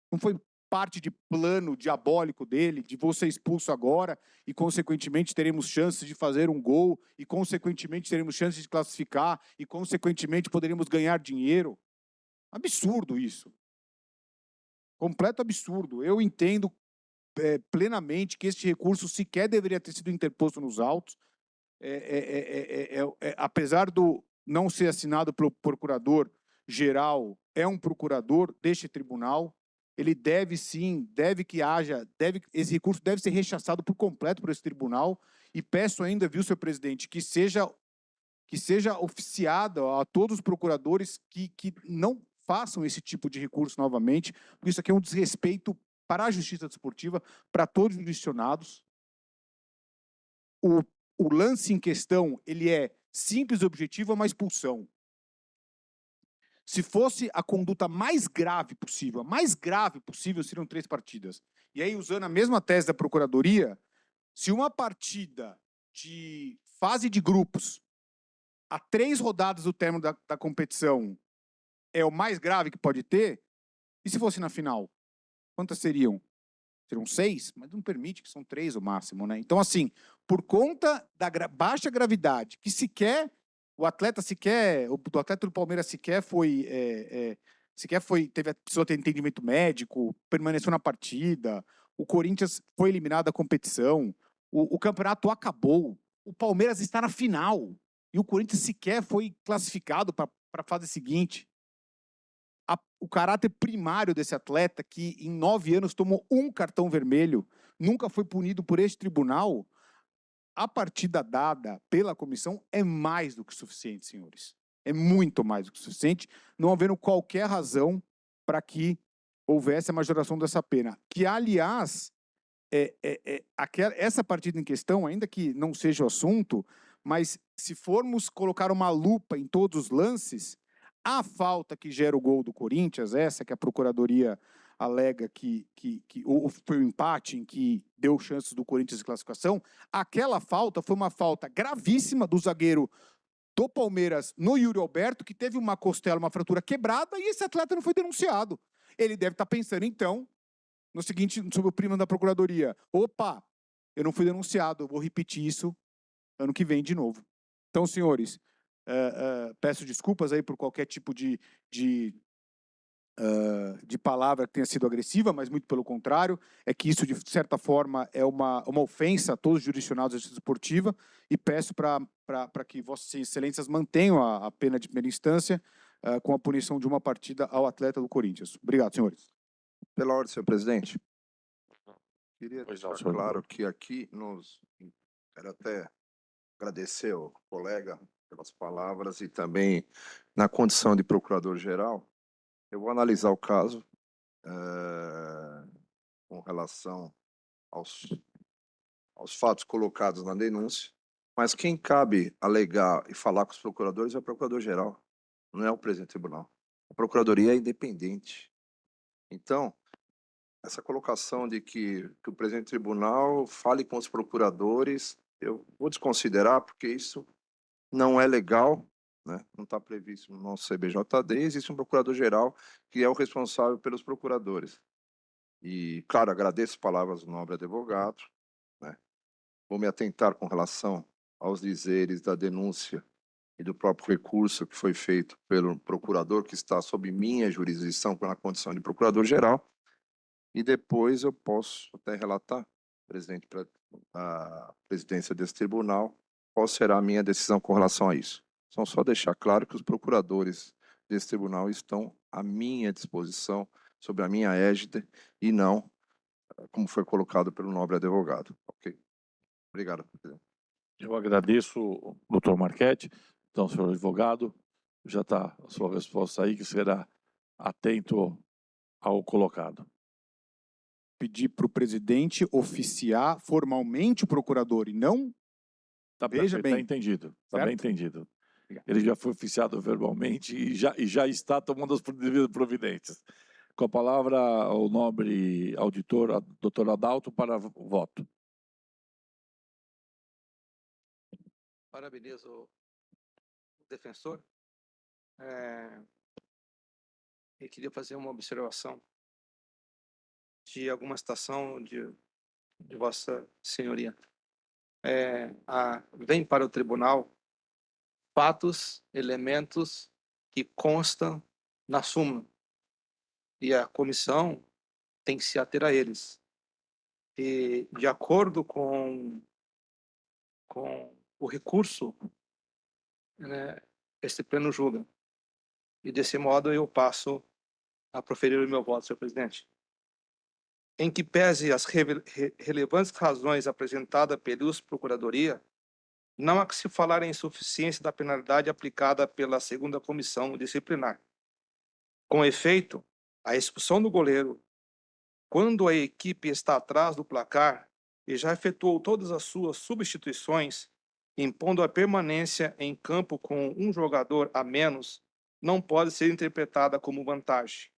Não foi parte de plano diabólico dele, de vou ser expulso agora e, consequentemente, teremos chances de fazer um gol e, consequentemente, teremos chances de classificar e, consequentemente, poderíamos ganhar dinheiro. Absurdo isso. Completo absurdo. Eu entendo plenamente que este recurso sequer deveria ter sido interposto nos autos. Apesar do não ser assinado pelo procurador-geral, é um procurador deste tribunal. Ele deve sim, esse recurso deve ser rechaçado por completo por esse tribunal, e peço ainda, viu, senhor presidente, que seja oficiado a todos os procuradores que não façam esse tipo de recurso novamente, porque isso aqui é um desrespeito para a justiça desportiva, para todos os jurisdicionados. O lance em questão, ele é simples e objetivo, é uma expulsão. Se fosse a conduta mais grave possível, seriam 3 partidas. E aí, usando a mesma tese da Procuradoria, se uma partida de fase de grupos, a 3 rodadas do término da competição, é o mais grave que pode ter, e se fosse na final? Quantas seriam? Seriam 6? Mas não permite, que são 3 o máximo, né? Então, assim, por conta da baixa gravidade, que sequer o atleta do Palmeiras precisou ter entendimento médico, permaneceu na partida, o Corinthians foi eliminado da competição, o campeonato acabou, o Palmeiras está na final, e o Corinthians sequer foi classificado para a fase seguinte. O caráter primário desse atleta, que em 9 anos tomou 1 cartão vermelho, nunca foi punido por este tribunal, a partida dada pela comissão é mais do que suficiente, senhores. É muito mais do que suficiente, não havendo qualquer razão para que houvesse a majoração dessa pena. Que, aliás, essa partida em questão, ainda que não seja o assunto, mas se formos colocar uma lupa em todos os lances, a falta que gera o gol do Corinthians, essa que a Procuradoria alega que foi o empate em que deu chances do Corinthians de classificação, aquela falta foi uma falta gravíssima do zagueiro do Palmeiras no Yuri Alberto, que teve uma costela, uma fratura quebrada, e esse atleta não foi denunciado. Ele deve estar pensando, então, no seguinte, sobre o primo da Procuradoria: opa, eu não fui denunciado, eu vou repetir isso ano que vem de novo. Então, senhores, peço desculpas aí por qualquer tipo de palavra que tenha sido agressiva, mas muito pelo contrário, é que isso, de certa forma, é uma ofensa a todos os jurisdicionados da justiça esportiva, e peço para que vossas excelências mantenham a pena de primeira instância com a punição de uma partida ao atleta do Corinthians. Obrigado, senhores. Pela ordem, senhor presidente. Queria Pois não, deixar senhor. claro que aqui quero até agradecer ao colega pelas palavras e também na condição de procurador-geral, eu vou analisar o caso com relação aos fatos colocados na denúncia, mas quem cabe alegar e falar com os procuradores é o procurador-geral, não é o presidente do tribunal. A procuradoria é independente. Então, essa colocação de que o presidente do tribunal fale com os procuradores, eu vou desconsiderar, porque isso não é legal, né? Não está previsto no nosso CBJD, existe um procurador-geral que é o responsável pelos procuradores. E, claro, agradeço as palavras do nobre advogado, né? Vou me atentar com relação aos dizeres da denúncia e do próprio recurso que foi feito pelo procurador, que está sob minha jurisdição na condição de procurador-geral, e depois eu posso até relatar, presidente, para a presidência desse tribunal, qual será a minha decisão com relação a isso. Então, só deixar claro que os procuradores desse tribunal estão à minha disposição, sob a minha égide, e não como foi colocado pelo nobre advogado. Ok? Obrigado, presidente. Eu agradeço, doutor Marchetti. Então, senhor advogado, já está a sua resposta aí, que será atento ao colocado. Pedir para o presidente oficiar formalmente o procurador e não. Tá Veja perfeito, bem. tá entendido. Tá bem Certo? entendido. Obrigado. Ele já foi oficiado verbalmente e já está tomando as devidas providências. Com a palavra, o nobre auditor, doutor Adalto, para voto. Parabenizo o defensor. Eu queria fazer uma observação de alguma citação de Vossa Senhoria. Vem para o tribunal fatos, elementos que constam na súmula, e a comissão tem que se ater a eles. E, de acordo com o recurso, né, este pleno julga. E, desse modo, eu passo a proferir o meu voto, senhor presidente. Em que pese as relevantes razões apresentadas pela Procuradoria, não há que se falar em insuficiência da penalidade aplicada pela segunda comissão disciplinar. Com efeito, a expulsão do goleiro, quando a equipe está atrás do placar e já efetuou todas as suas substituições, impondo a permanência em campo com um jogador a menos, não pode ser interpretada como vantagem.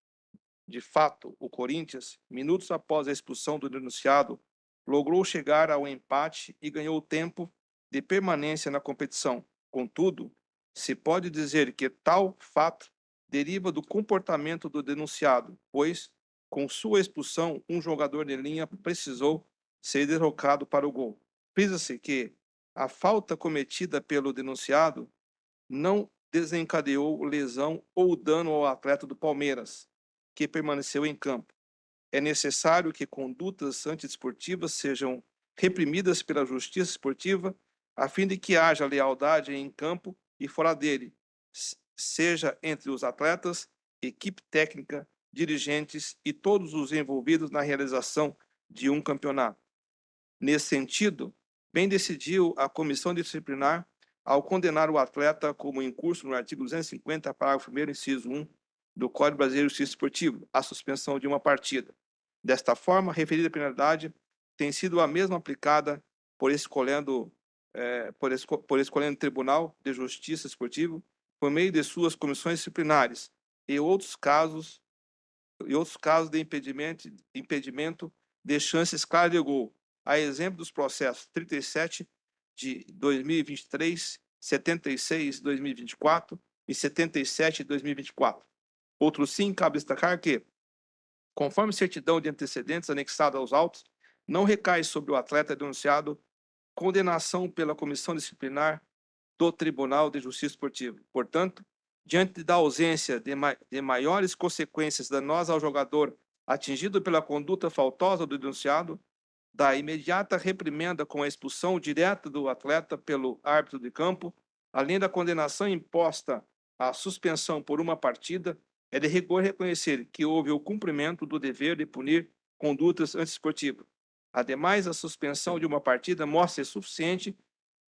De fato, o Corinthians, minutos após a expulsão do denunciado, logrou chegar ao empate e ganhou tempo de permanência na competição. Contudo, se pode dizer que tal fato deriva do comportamento do denunciado, pois, com sua expulsão, um jogador de linha precisou ser deslocado para o gol. Frisa-se que a falta cometida pelo denunciado não desencadeou lesão ou dano ao atleta do Palmeiras, que permaneceu em campo. É necessário que condutas antidesportivas sejam reprimidas pela justiça esportiva, a fim de que haja lealdade em campo e fora dele, seja entre os atletas, equipe técnica, dirigentes e todos os envolvidos na realização de um campeonato. Nesse sentido, bem decidiu a comissão disciplinar ao condenar o atleta como incurso no artigo 250, parágrafo 1º, inciso 1, do Código Brasileiro de Justiça Esportiva, a suspensão de uma partida. Desta forma, a referida penalidade tem sido a mesma aplicada por escolhendo o Tribunal de Justiça Esportiva por meio de suas comissões disciplinares e outros casos de impedimento de chances claras de gol, a exemplo dos processos 37 de 2023, 76 de 2024 e 77 de 2024. Outro sim, cabe destacar que, conforme certidão de antecedentes anexada aos autos, não recai sobre o atleta denunciado condenação pela comissão disciplinar do Tribunal de Justiça Esportiva. Portanto, diante da ausência de maiores consequências danosas ao jogador atingido pela conduta faltosa do denunciado, da imediata reprimenda com a expulsão direta do atleta pelo árbitro de campo, além da condenação imposta à suspensão por uma partida, é de rigor reconhecer que houve o cumprimento do dever de punir condutas antiesportivas. Ademais, a suspensão de uma partida mostra ser suficiente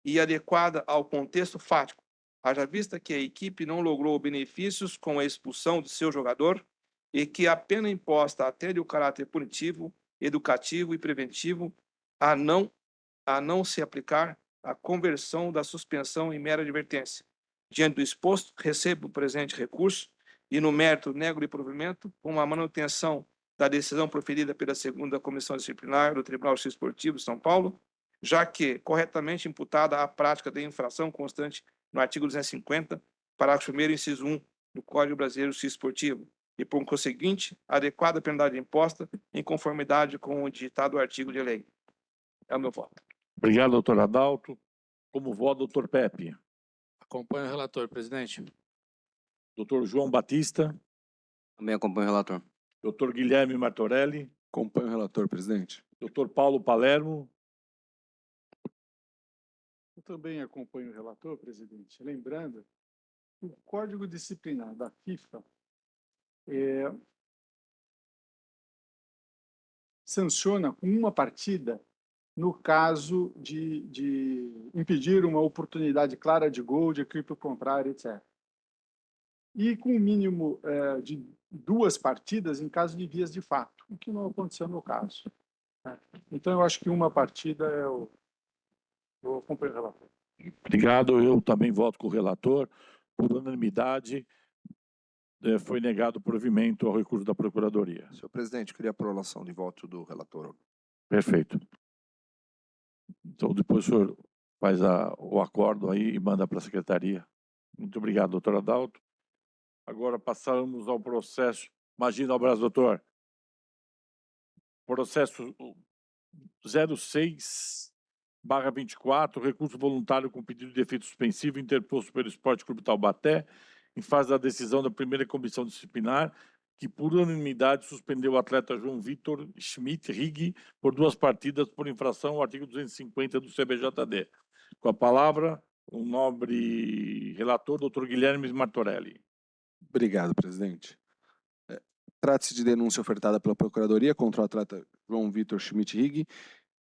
e adequada ao contexto fático, haja vista que a equipe não logrou benefícios com a expulsão de seu jogador e que a pena imposta atende o caráter punitivo, educativo e preventivo a não se aplicar a conversão da suspensão em mera advertência. Diante do exposto, recebo o presente recurso e, no mérito, nego-lhe provimento com a manutenção da decisão proferida pela segunda Comissão Disciplinar do Tribunal de Justiça Esportivo de São Paulo, já que corretamente imputada a prática de infração constante no artigo 250, parágrafo 1º, inciso 1 do Código Brasileiro de Justiça Esportiva, e, por conseguinte, adequada penalidade imposta em conformidade com o digitado artigo de lei. É o meu voto. Obrigado, doutor Adalto. Como voto, doutor Pepe. Acompanho o relator, presidente. Doutor João Batista. Também acompanho o relator. Doutor Guilherme Martorelli. Acompanho o relator, presidente. Doutor Paulo Palermo. Eu também acompanho o relator, presidente. Lembrando, o Código Disciplinar da FIFA sanciona com uma partida no caso de impedir uma oportunidade clara de gol, de equipe contrária, etc. E com um mínimo de 2 partidas em caso de vias de fato, o que não aconteceu no caso. Então, eu acho que uma partida eu acompanho o relator. Obrigado. Eu também voto com o relator. Por unanimidade, foi negado o provimento ao recurso da Procuradoria. Senhor presidente, queria a prolação de voto do relator. Perfeito. Então, depois o senhor faz o acordo aí e manda para a secretaria. Muito obrigado, doutor Adalto. Agora passamos ao processo. Imagina o abraço, doutor. Processo 06/24, recurso voluntário com pedido de efeito suspensivo interposto pelo Esporte Clube Taubaté, em fase da decisão da primeira comissão disciplinar, que por unanimidade suspendeu o atleta João Vitor Schmidt Rigg por 2 partidas por infração ao artigo 250 do CBJD. Com a palavra, o nobre relator, doutor Guilherme Martorelli. Obrigado, presidente. Trata-se de denúncia ofertada pela Procuradoria contra o atleta João Vitor Schmidt Rigg,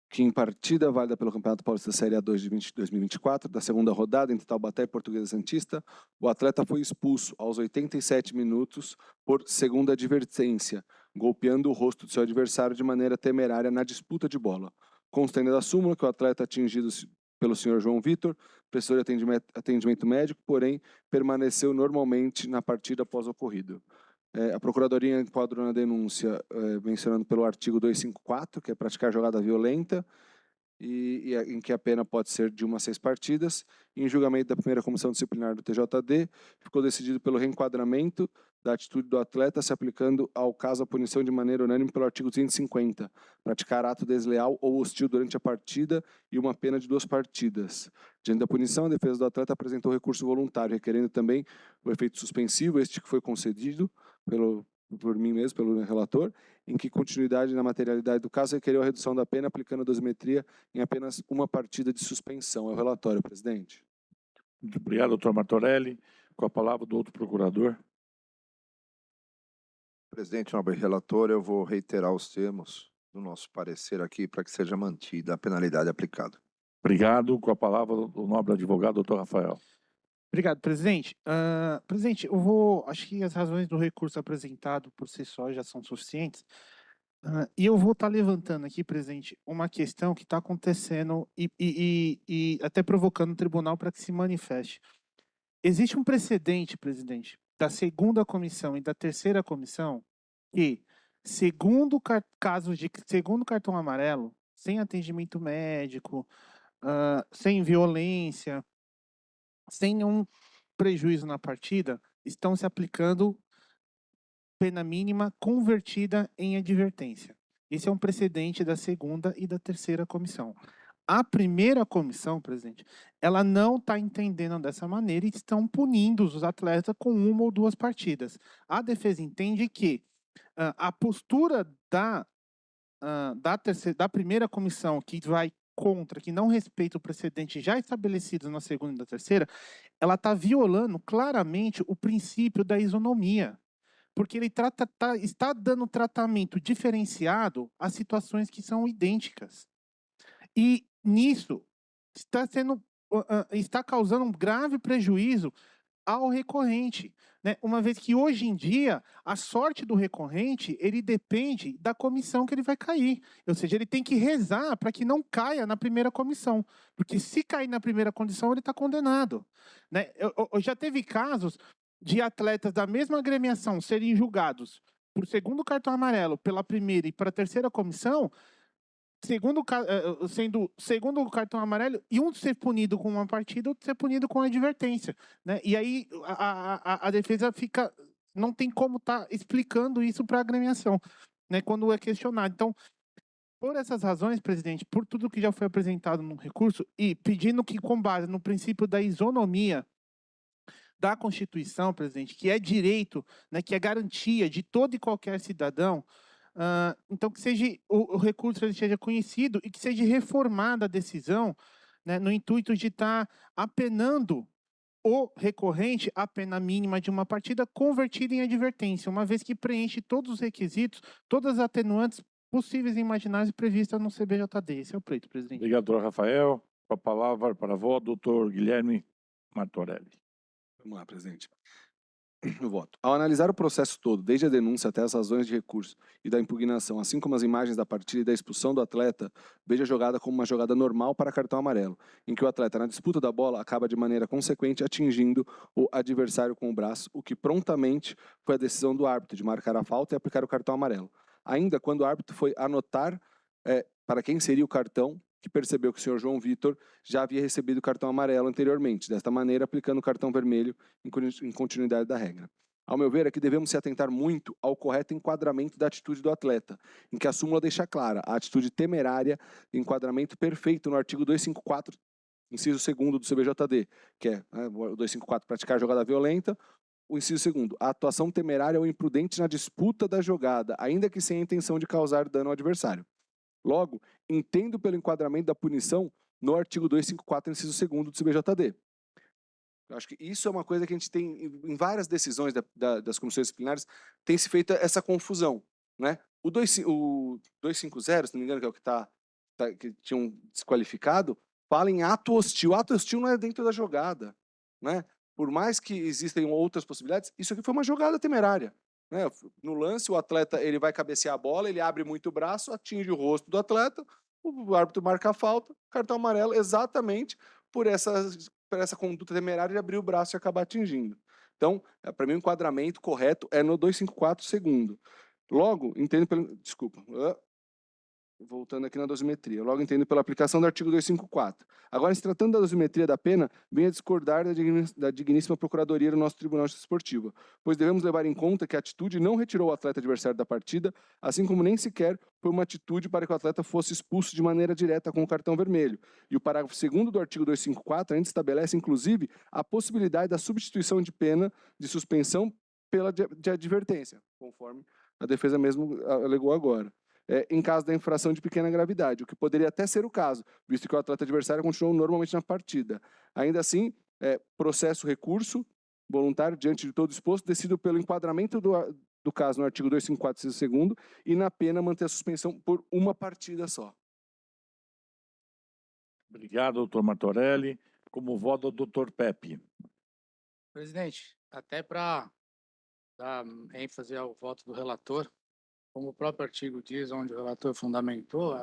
que em partida válida pelo Campeonato Paulista Série A2 de 2024, da segunda rodada entre Taubaté e Portuguesa Santista, o atleta foi expulso aos 87 minutos por segunda advertência, golpeando o rosto de seu adversário de maneira temerária na disputa de bola. Constando da súmula que o atleta atingido pelo senhor João Vitor precisou de atendimento médico, porém permaneceu normalmente na partida após o ocorrido. A Procuradoria enquadrou na denúncia mencionando pelo artigo 254, que é praticar jogada violenta, e em que a pena pode ser de 1 a 6 partidas. Em julgamento da primeira comissão disciplinar do TJD, ficou decidido pelo reenquadramento da atitude do atleta, se aplicando ao caso a punição de maneira unânime pelo artigo 250, praticar ato desleal ou hostil durante a partida e uma pena de 2 partidas. Diante da punição, a defesa do atleta apresentou recurso voluntário, requerendo também o efeito suspensivo, este que foi concedido por mim mesmo, pelo relator, em que continuidade na materialidade do caso requeriu a redução da pena, aplicando a dosimetria em apenas 1 partida de suspensão. É o relatório, presidente. Muito obrigado, doutor Martorelli. Com a palavra do outro procurador. Presidente, nobre relator, eu vou reiterar os termos do nosso parecer aqui para que seja mantida a penalidade aplicada. Obrigado. Com a palavra do nobre advogado, doutor Rafael. Obrigado, presidente. Presidente, acho que as razões do recurso apresentado por si só já são suficientes. E eu vou estar levantando aqui, presidente, uma questão que está acontecendo e até provocando o tribunal para que se manifeste. Existe um precedente, presidente, da segunda comissão e da terceira comissão que, segundo cartão amarelo, sem atendimento médico, sem violência, sem nenhum prejuízo na partida, estão se aplicando pena mínima convertida em advertência. Esse é um precedente da segunda e da terceira comissão. A primeira comissão, presidente, ela não está entendendo dessa maneira e estão punindo os atletas com 1 ou 2 partidas. A defesa entende que a postura da primeira comissão, que vai contra, que não respeita o precedente já estabelecido na segunda e na terceira, ela está violando claramente o princípio da isonomia, porque ele está dando tratamento diferenciado a situações que são idênticas. E nisso está sendo está causando um grave prejuízo ao recorrente, né? Uma vez que hoje em dia a sorte do recorrente ele depende da comissão que ele vai cair, ou seja, ele tem que rezar para que não caia na primeira comissão, porque se cair na primeira condição ele está condenado, né? Já teve casos de atletas da mesma agremiação serem julgados por segundo cartão amarelo pela primeira e para a terceira comissão, sendo segundo o cartão amarelo, e um ser punido com uma partida, outro ser punido com advertência, né? E aí a defesa fica, não tem como estar explicando isso para a agremiação, né? Quando é questionado. Então, por essas razões, presidente, por tudo que já foi apresentado no recurso e pedindo que, com base no princípio da isonomia da Constituição, presidente, que é direito, né, que é garantia de todo e qualquer cidadão, então que seja o recurso ele seja conhecido e que seja reformada a decisão, né, no intuito de estar apenando o recorrente a pena mínima de uma partida convertida em advertência, uma vez que preenche todos os requisitos, todas as atenuantes possíveis e imagináveis previstas no CBJD. Esse é o pleito, presidente. Obrigado, doutor Rafael. Com a palavra para a voz, doutor Guilherme Martorelli. Vamos lá, presidente. Eu voto. Ao analisar o processo todo, desde a denúncia até as razões de recurso e da impugnação, assim como as imagens da partida e da expulsão do atleta, vejo a jogada como uma jogada normal para cartão amarelo, em que o atleta, na disputa da bola, acaba de maneira consequente atingindo o adversário com o braço, o que prontamente foi a decisão do árbitro de marcar a falta e aplicar o cartão amarelo. Ainda quando o árbitro foi anotar para quem seria o cartão, que percebeu que o senhor João Vitor já havia recebido o cartão amarelo anteriormente, desta maneira aplicando o cartão vermelho em continuidade da regra. Ao meu ver, aqui devemos se atentar muito ao correto enquadramento da atitude do atleta, em que a súmula deixa clara a atitude temerária e enquadramento perfeito no artigo 254, inciso 2º do CBJD, que é o 254, praticar jogada violenta, o inciso 2º, a atuação temerária ou imprudente na disputa da jogada, ainda que sem a intenção de causar dano ao adversário. Logo, entendo pelo enquadramento da punição no artigo 254, inciso 2º do CBJD. Eu acho que isso é uma coisa que a gente tem em várias decisões das comissões disciplinares, tem se feito essa confusão, né? O 250, se não me engano, que é o que tinham desqualificado, fala em ato hostil. Ato hostil não é dentro da jogada, né? Por mais que existem outras possibilidades, isso aqui foi uma jogada temerária, né? No lance, o atleta ele vai cabecear a bola, ele abre muito o braço, atinge o rosto do atleta, o árbitro marca a falta, cartão amarelo, exatamente por essa conduta temerária de abrir o braço e acabar atingindo. Então, para mim, o enquadramento correto é no 254 segundo. Logo, entendo pelo... Desculpa. Voltando aqui na dosimetria. Logo, entendo pela aplicação do artigo 254. Agora, se tratando da dosimetria da pena, venho a discordar da digníssima Procuradoria do nosso Tribunal de Justiça Esportiva, pois devemos levar em conta que a atitude não retirou o atleta adversário da partida, assim como nem sequer foi uma atitude para que o atleta fosse expulso de maneira direta com o cartão vermelho. E o parágrafo 2º do artigo 254 ainda estabelece, inclusive, a possibilidade da substituição de pena de suspensão pela de advertência, conforme a defesa mesmo alegou agora. Em caso da infração de pequena gravidade, o que poderia até ser o caso, visto que o atleta adversário continuou normalmente na partida. Ainda assim, processo recurso voluntário diante de todo exposto, decidido pelo enquadramento do caso no artigo 254, inciso 2º, e na pena manter a suspensão por uma partida só. Obrigado, doutor Martorelli. Como voto, doutor Pepe. Presidente, até para dar ênfase ao voto do relator, como o próprio artigo diz, onde o relator fundamentou,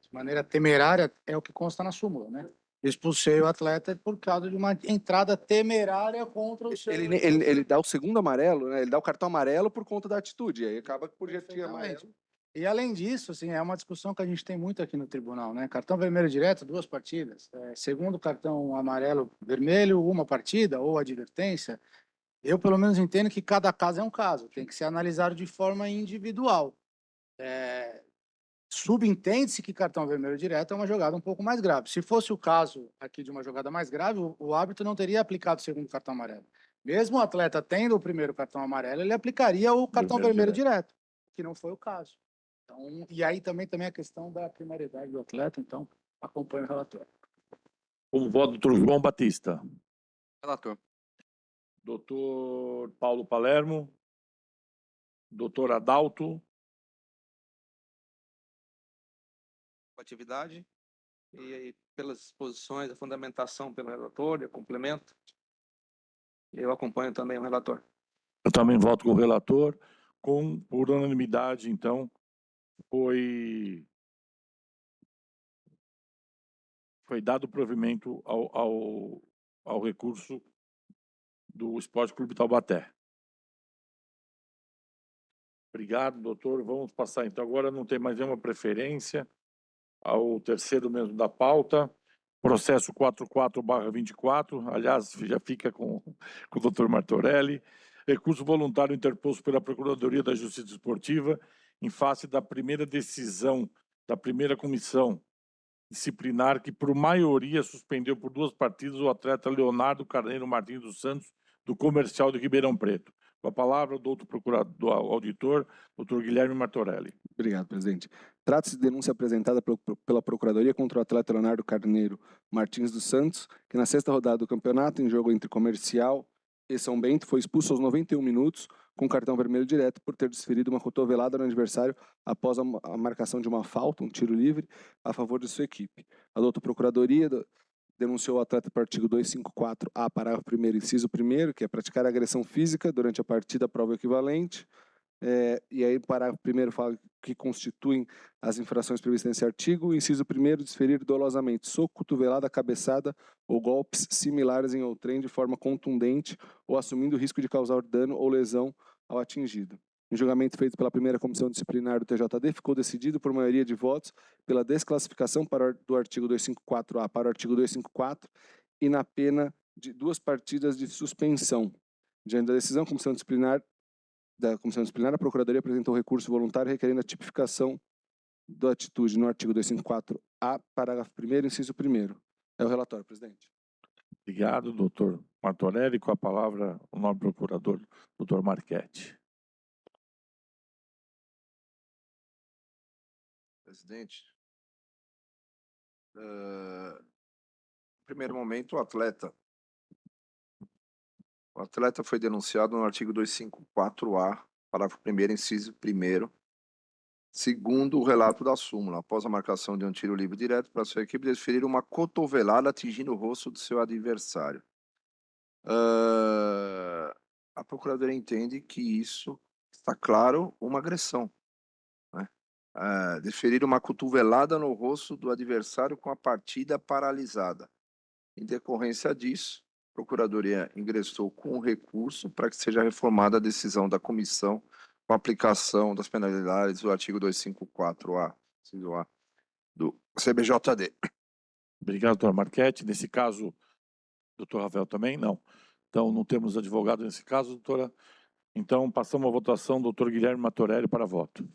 de maneira temerária, é o que consta na súmula, né? Expulsei o atleta por causa de uma entrada temerária contra o seu... Ele dá o segundo amarelo, né? Ele dá o cartão amarelo por conta da atitude, aí acaba que podia ter amarelo. E além disso, assim, é uma discussão que a gente tem muito aqui no tribunal, né? Cartão vermelho direto, 2 partidas. Segundo cartão amarelo vermelho, 1 partida ou advertência. Eu, pelo menos, entendo que cada caso é um caso, tem que ser analisado de forma individual. Subentende-se que cartão vermelho direto é uma jogada um pouco mais grave. Se fosse o caso aqui de uma jogada mais grave, o árbitro não teria aplicado o segundo cartão amarelo. Mesmo o atleta tendo o primeiro cartão amarelo, ele aplicaria o cartão vermelho direto, que não foi o caso. Então, e aí também a questão da primariedade do atleta, então acompanho o relator. Como voto, doutor João Batista. Relator. Doutor Paulo Palermo. Doutor Adalto. Atividade. e aí, pelas exposições, a fundamentação pelo relator e a complemento, eu acompanho também o relator. Eu também voto com o relator, por unanimidade, então, foi dado provimento ao recurso do Esporte Clube Taubaté. Obrigado, doutor. Vamos passar, então. Agora não tem mais nenhuma preferência ao terceiro mesmo da pauta. Processo 44/24, aliás, já fica com o doutor Martorelli. Recurso voluntário interposto pela Procuradoria da Justiça Desportiva em face da primeira decisão da primeira comissão disciplinar que, por maioria, suspendeu por 2 partidas o atleta Leonardo Carneiro Martins dos Santos, do Comercial de Ribeirão Preto. Com a palavra, o doutor procurador, auditor, doutor Guilherme Martorelli. Obrigado, presidente. Trata-se de denúncia apresentada pela Procuradoria contra o atleta Leonardo Carneiro Martins dos Santos, que na 6ª rodada do campeonato, em jogo entre Comercial e São Bento, foi expulso aos 91 minutos com cartão vermelho direto por ter desferido uma cotovelada no adversário após a marcação de uma falta, um tiro livre, a favor de sua equipe. A doutora Procuradoria denunciou o atleta para o artigo 254-A, parágrafo 1º, inciso 1º, que é praticar agressão física durante a partida, prova equivalente. E aí o parágrafo 1º fala que constituem as infrações previstas nesse artigo. O inciso 1º, desferir dolosamente soco, cotovelada, cabeçada ou golpes similares em outrem de forma contundente ou assumindo o risco de causar dano ou lesão ao atingido. Em julgamento feito pela primeira comissão disciplinar do TJD, ficou decidido por maioria de votos pela desclassificação do artigo 254-A para o artigo 254 e na pena de 2 partidas de suspensão. Diante da decisão, a Comissão Disciplinar, a Procuradoria apresentou recurso voluntário requerendo a tipificação da atitude no artigo 254-A, parágrafo 1º, inciso 1º. É o relatório, presidente. Obrigado, doutor Martorelli. Com a palavra, o nobre procurador, doutor Marchetti. Presidente, no primeiro momento, o atleta foi denunciado no artigo 254-A, parágrafo 1º, inciso 1º, segundo o relato da súmula, após a marcação de um tiro livre direto para sua equipe, desferir uma cotovelada atingindo o rosto do seu adversário. A Procuradoria entende que isso está claro uma agressão, né? Desferir uma cotovelada no rosto do adversário com a partida paralisada. Em decorrência disso, a Procuradoria ingressou com um recurso para que seja reformada a decisão da comissão com aplicação das penalidades do artigo 254-A, inciso A, do CBJD. Obrigado, doutor Marchetti. Nesse caso, doutor Rafael também? Não. Então, não temos advogado nesse caso, doutora. Então, passamos à votação, doutor Guilherme Martorelli, para voto.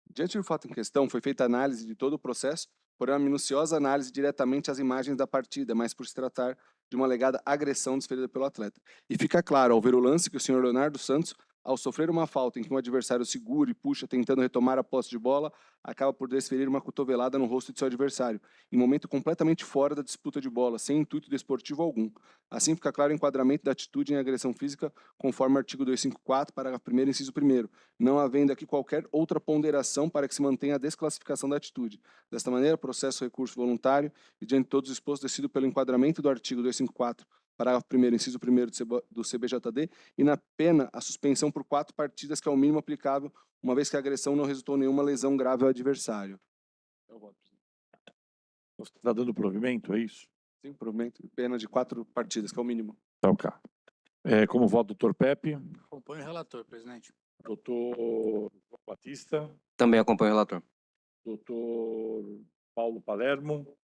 Diante do fato em questão, foi feita análise de todo o processo, porém uma minuciosa análise diretamente às imagens da partida, mas por se tratar de uma alegada agressão desferida pelo atleta. E fica claro, ao ver o lance, que o senhor Leonardo Santos, ao sofrer uma falta em que um adversário segura e puxa tentando retomar a posse de bola, acaba por desferir uma cotovelada no rosto de seu adversário, em momento completamente fora da disputa de bola, sem intuito desportivo algum. Assim fica claro o enquadramento da atitude em agressão física, conforme o artigo 254, parágrafo 1º, inciso 1º, não havendo aqui qualquer outra ponderação para que se mantenha a desclassificação da atitude. Desta maneira, processo recurso voluntário e, diante de todos os expostos, decido pelo enquadramento do artigo 254, parágrafo 1º, inciso 1º do CBJD, e na pena a suspensão por 4 partidas, que é o mínimo aplicável, uma vez que a agressão não resultou em nenhuma lesão grave ao adversário. Você está dando provimento, é isso? Sim, provimento, pena de 4 partidas, que é o mínimo. Então, cá. Como voto, doutor Pepe? Acompanho o relator, presidente. Doutor Batista? Também acompanho o relator. Doutor Paulo Palermo?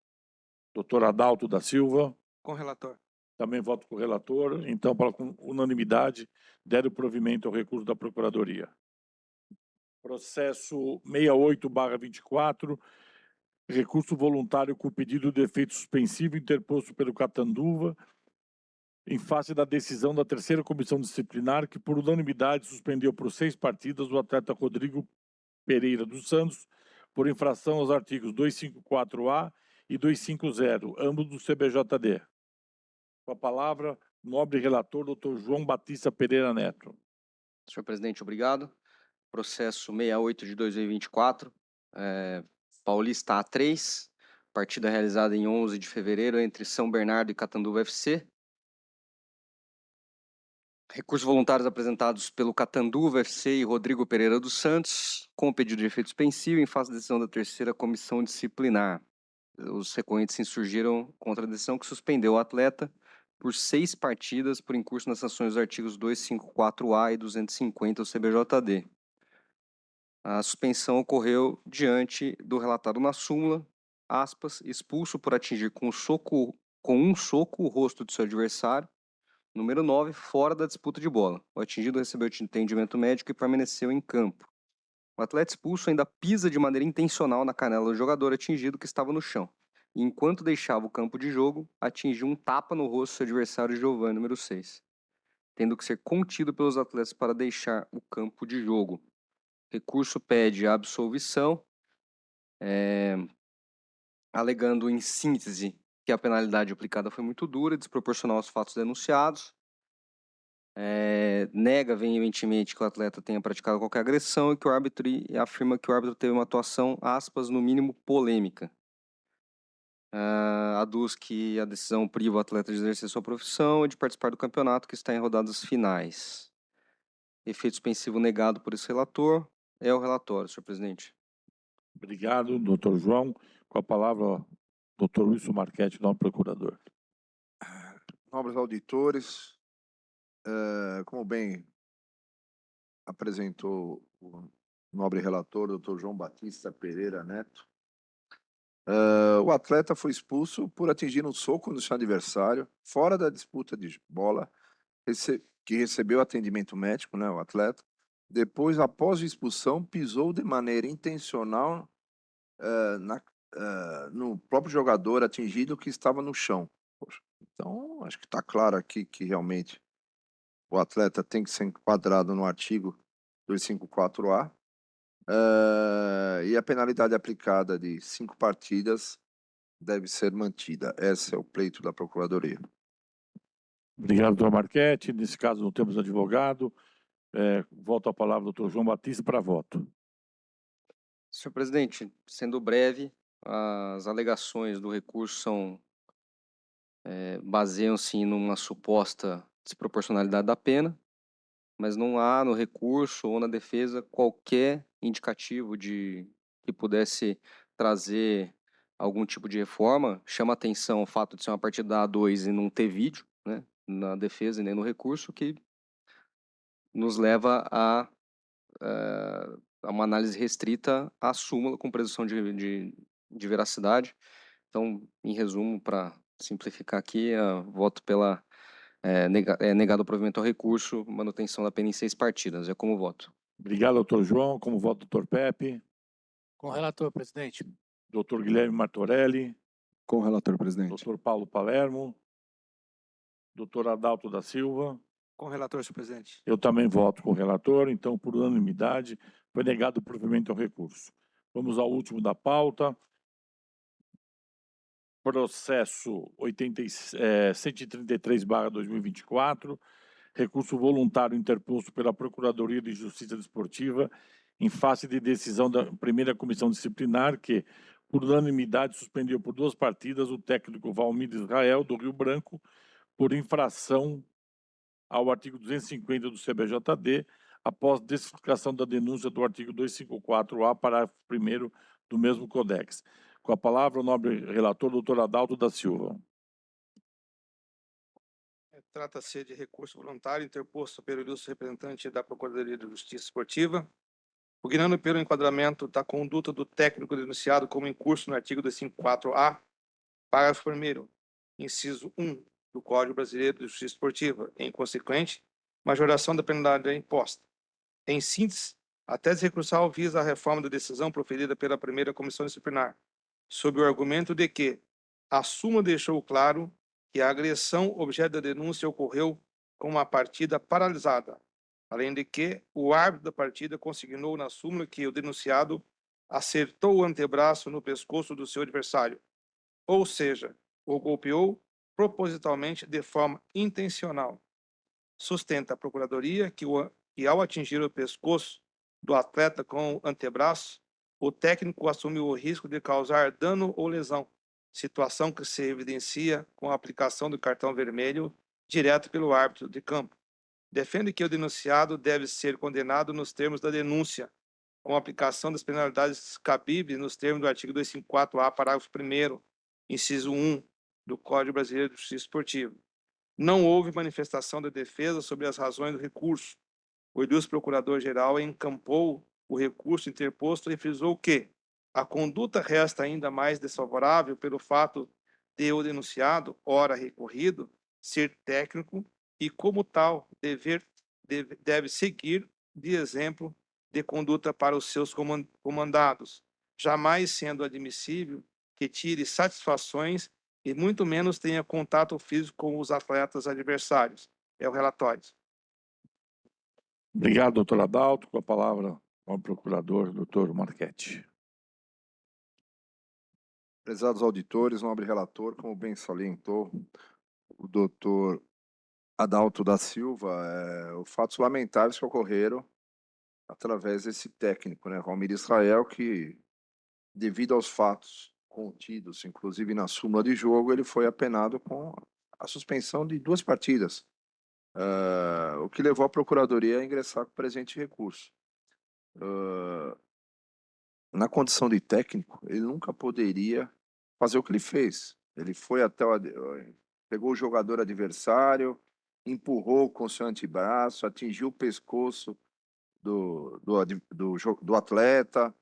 Doutor Adalto da Silva? Com o relator. Também voto com o relator. Então, para unanimidade, deram provimento ao recurso da Procuradoria. Processo 68/24, recurso voluntário com pedido de efeito suspensivo interposto pelo Catanduva, em face da decisão da terceira comissão disciplinar, que por unanimidade suspendeu por 6 partidas o atleta Rodrigo Pereira dos Santos, por infração aos artigos 254-A e 250, ambos do CBJD. Com a palavra, nobre relator, doutor João Batista Pereira Neto. Senhor presidente, obrigado. Processo 68 de 2024, Paulista A3, partida realizada em 11 de fevereiro entre São Bernardo e Catanduva FC. Recursos voluntários apresentados pelo Catanduva FC e Rodrigo Pereira dos Santos, com o pedido de efeito suspensivo em face da decisão da terceira comissão disciplinar. Os recorrentes se insurgiram contra a decisão que suspendeu o atleta por 6 partidas por incurso nas sanções dos artigos 254A e 250 do CBJD. A suspensão ocorreu diante do relatado na súmula, aspas, expulso por atingir com um soco o rosto de seu adversário, número 9, fora da disputa de bola. O atingido recebeu atendimento médico e permaneceu em campo. O atleta expulso ainda pisa de maneira intencional na canela do jogador atingido que estava no chão. E, enquanto deixava o campo de jogo, atingiu um tapa no rosto do seu adversário Giovanni, número 6, tendo que ser contido pelos atletas para deixar o campo de jogo. Recurso pede a absolvição, alegando em síntese que a penalidade aplicada foi muito dura e desproporcional aos fatos denunciados. Nega veementemente que o atleta tenha praticado qualquer agressão e que o árbitro afirma que o árbitro teve uma atuação, aspas, no mínimo polêmica. Aduz que a decisão priva o atleta de exercer sua profissão e de participar do campeonato que está em rodadas finais. Efeito suspensivo negado por esse relator. É o relatório, senhor presidente. Obrigado, doutor João. Com a palavra, doutor Wilson Marchetti, novo procurador. Nobres auditores, como bem apresentou o nobre relator, doutor João Batista Pereira Neto, o atleta foi expulso por atingir um soco no seu adversário, fora da disputa de bola, que recebeu atendimento médico, né, o atleta. Depois, após a expulsão, pisou de maneira intencional no próprio jogador atingido que estava no chão. Poxa, então, acho que está claro aqui que realmente o atleta tem que ser enquadrado no artigo 254A. E a penalidade aplicada de 5 partidas deve ser mantida. Esse é o pleito da Procuradoria. Obrigado, doutor Marchetti. Nesse caso, não temos advogado. Volto a palavra ao doutor João Batista para voto. Senhor presidente, sendo breve, as alegações do recurso baseiam-se numa suposta desproporcionalidade da pena, mas não há no recurso ou na defesa qualquer indicativo que pudesse trazer algum tipo de reforma. Chama atenção o fato de ser uma partida A2 e não ter vídeo, né, na defesa e nem no recurso, que nos leva a uma análise restrita à súmula com presunção de veracidade. Então, em resumo, para simplificar aqui, voto pela negado o provimento ao recurso, manutenção da pena em 6 partidas. É como voto. Obrigado, doutor João. Como voto, doutor Pepe. Com o relator, presidente. Doutor Guilherme Martorelli. Com o relator, presidente. Doutor Paulo Palermo. Doutor Adalto da Silva. Com o relator, senhor presidente. Eu também voto com o relator, então, por unanimidade, foi negado o provimento ao recurso. Vamos ao último da pauta. Processo 133/2024, recurso voluntário interposto pela Procuradoria de Justiça Desportiva em face de decisão da primeira comissão disciplinar que, por unanimidade, suspendeu por 2 partidas o técnico Valmir Israel, do Rio Branco, por infração ao artigo 250 do CBJD, após desclassificação da denúncia do artigo 254A, parágrafo 1º do mesmo Codex. Com a palavra, o nobre relator, doutor Adalto da Silva. Trata-se de recurso voluntário interposto pelo ilustre representante da Procuradoria de Justiça Esportiva, pugnando pelo enquadramento da conduta do técnico denunciado como incurso no artigo 254A, parágrafo 1º, inciso 1 do Código Brasileiro de Justiça Esportiva, em consequente, majoração da penalidade imposta. Em síntese, a tese recursal visa a reforma da decisão proferida pela primeira comissão disciplinar, sob o argumento de que a súmula deixou claro que a agressão objeto da denúncia ocorreu com uma partida paralisada, além de que o árbitro da partida consignou na súmula que o denunciado acertou o antebraço no pescoço do seu adversário, ou seja, o golpeou propositalmente de forma intencional. Sustenta a Procuradoria que ao atingir o pescoço do atleta com o antebraço, o técnico assumiu o risco de causar dano ou lesão, situação que se evidencia com a aplicação do cartão vermelho direto pelo árbitro de campo. Defende que o denunciado deve ser condenado nos termos da denúncia, com a aplicação das penalidades cabíveis nos termos do artigo 254-A, parágrafo 1º, inciso 1 do Código Brasileiro de Justiça Esportiva. Não houve manifestação da defesa sobre as razões do recurso. O ilustre procurador-geral encampou o recurso interposto e frisou que a conduta resta ainda mais desfavorável pelo fato de o denunciado, ora recorrido, ser técnico e, como tal, deve seguir de exemplo de conduta para os seus comandados, jamais sendo admissível que tire satisfações e muito menos tenha contato físico com os atletas adversários. É o relatório. Obrigado, doutor Adalto. Com a palavra ao procurador, doutor Marchetti. Prezados auditores, nobre relator, como bem salientou o doutor Adalto da Silva, os fatos lamentáveis que ocorreram através desse técnico, né, Valmir Israel, que, devido aos fatos contidos, inclusive na súmula de jogo, ele foi apenado com a suspensão de 2 partidas, o que levou a Procuradoria a ingressar com o presente recurso. Na condição de técnico, ele nunca poderia fazer o que ele fez. Ele foi até pegou o jogador adversário, empurrou com seu antebraço, atingiu o pescoço do atleta.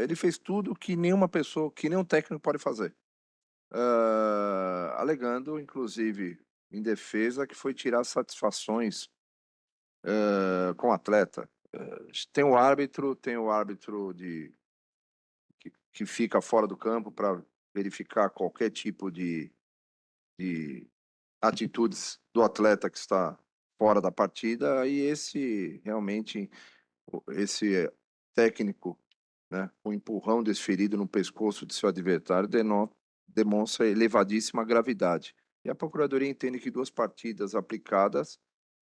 Ele fez tudo que nenhuma pessoa, que nenhum técnico pode fazer. Alegando, inclusive, em defesa, que foi tirar satisfações com o atleta. Tem o árbitro que fica fora do campo para verificar qualquer tipo de atitudes do atleta que está fora da partida, e esse técnico, né, o empurrão desferido no pescoço de seu adversário demonstra elevadíssima gravidade. E a Procuradoria entende que 2 partidas aplicadas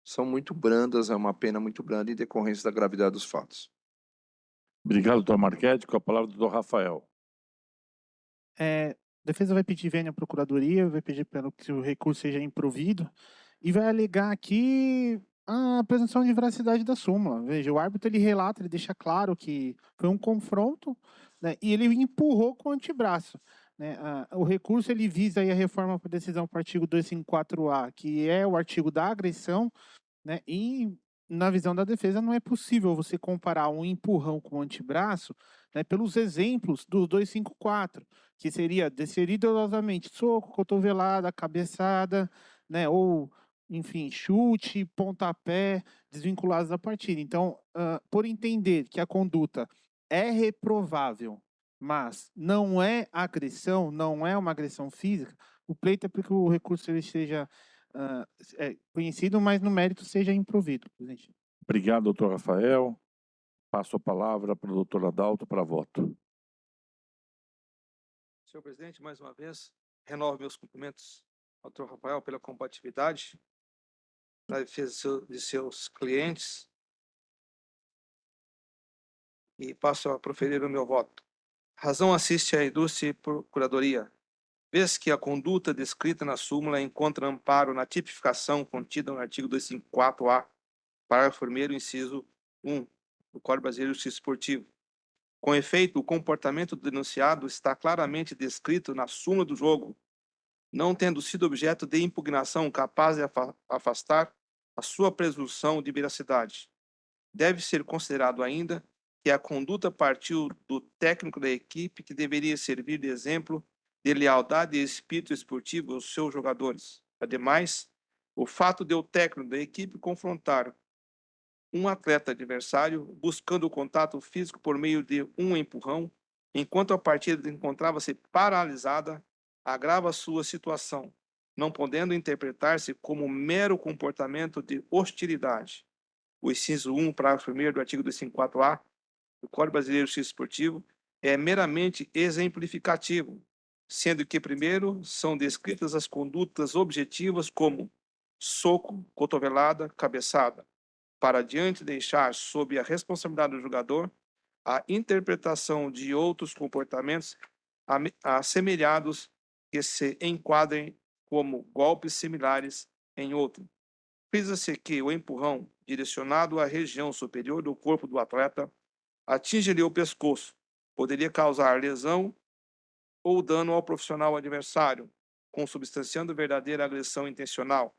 são muito brandas, é uma pena muito branda em decorrência da gravidade dos fatos. Obrigado, doutor Marchetti. Com a palavra, doutor Rafael. A defesa vai pedir vênia à Procuradoria, vai pedir que o recurso seja improvido e vai alegar aqui a presunção de veracidade da súmula. Veja, o árbitro ele relata, ele deixa claro que foi um confronto, né, e ele empurrou com o antebraço. Né? O recurso ele visa aí a reforma por decisão para o artigo 254-A, que é o artigo da agressão, né? E na visão da defesa não é possível você comparar um empurrão com o antebraço, né, pelos exemplos do 254, que seria desferir dolosamente, soco, cotovelada, cabeçada, né, ou, enfim, chute, pontapé, desvinculados da partida. Então, por entender que a conduta é reprovável, mas não é agressão, não é uma agressão física, o pleito é para que o recurso ele seja conhecido, mas no mérito seja improvido, presidente. Obrigado, doutor Rafael. Passo a palavra para o doutor Adalto para voto. Senhor presidente, mais uma vez, renovo meus cumprimentos ao doutor Rafael pela combatividade na defesa de seus clientes e passo a proferir o meu voto. Razão assiste à Ilustre Procuradoria, vez que a conduta descrita na súmula encontra amparo na tipificação contida no artigo 254-A, parágrafo 1º, inciso 1 do Código Brasileiro de Justiça Esportiva. Com efeito, o comportamento do denunciado está claramente descrito na súmula do jogo, não tendo sido objeto de impugnação capaz de afastar a sua presunção de veracidade. Deve ser considerado ainda que a conduta partiu do técnico da equipe, que deveria servir de exemplo de lealdade e espírito esportivo aos seus jogadores. Ademais, o fato de o técnico da equipe confrontar um atleta adversário buscando o contato físico por meio de um empurrão, enquanto a partida encontrava-se paralisada, agrava sua situação, não podendo interpretar-se como mero comportamento de hostilidade. O inciso 1, parágrafo 1º do artigo 254-A do Código Brasileiro de Justiça Esportiva é meramente exemplificativo, sendo que primeiro são descritas as condutas objetivas como soco, cotovelada, cabeçada, para adiante deixar sob a responsabilidade do jogador a interpretação de outros comportamentos assemelhados que se enquadrem como golpes similares em outro. Frisa-se que o empurrão direcionado à região superior do corpo do atleta atinge-lhe o pescoço, poderia causar lesão ou dano ao profissional adversário, consubstanciando verdadeira agressão intencional,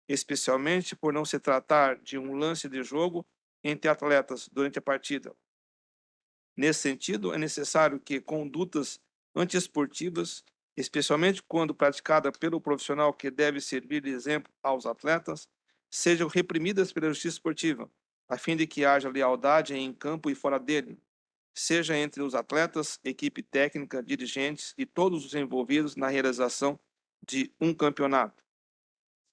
especialmente por não se tratar de um lance de jogo entre atletas durante a partida. Nesse sentido, é necessário que condutas antiesportivas, especialmente quando praticada pelo profissional que deve servir de exemplo aos atletas, sejam reprimidas pela justiça esportiva, a fim de que haja lealdade em campo e fora dele, seja entre os atletas, equipe técnica, dirigentes e todos os envolvidos na realização de um campeonato.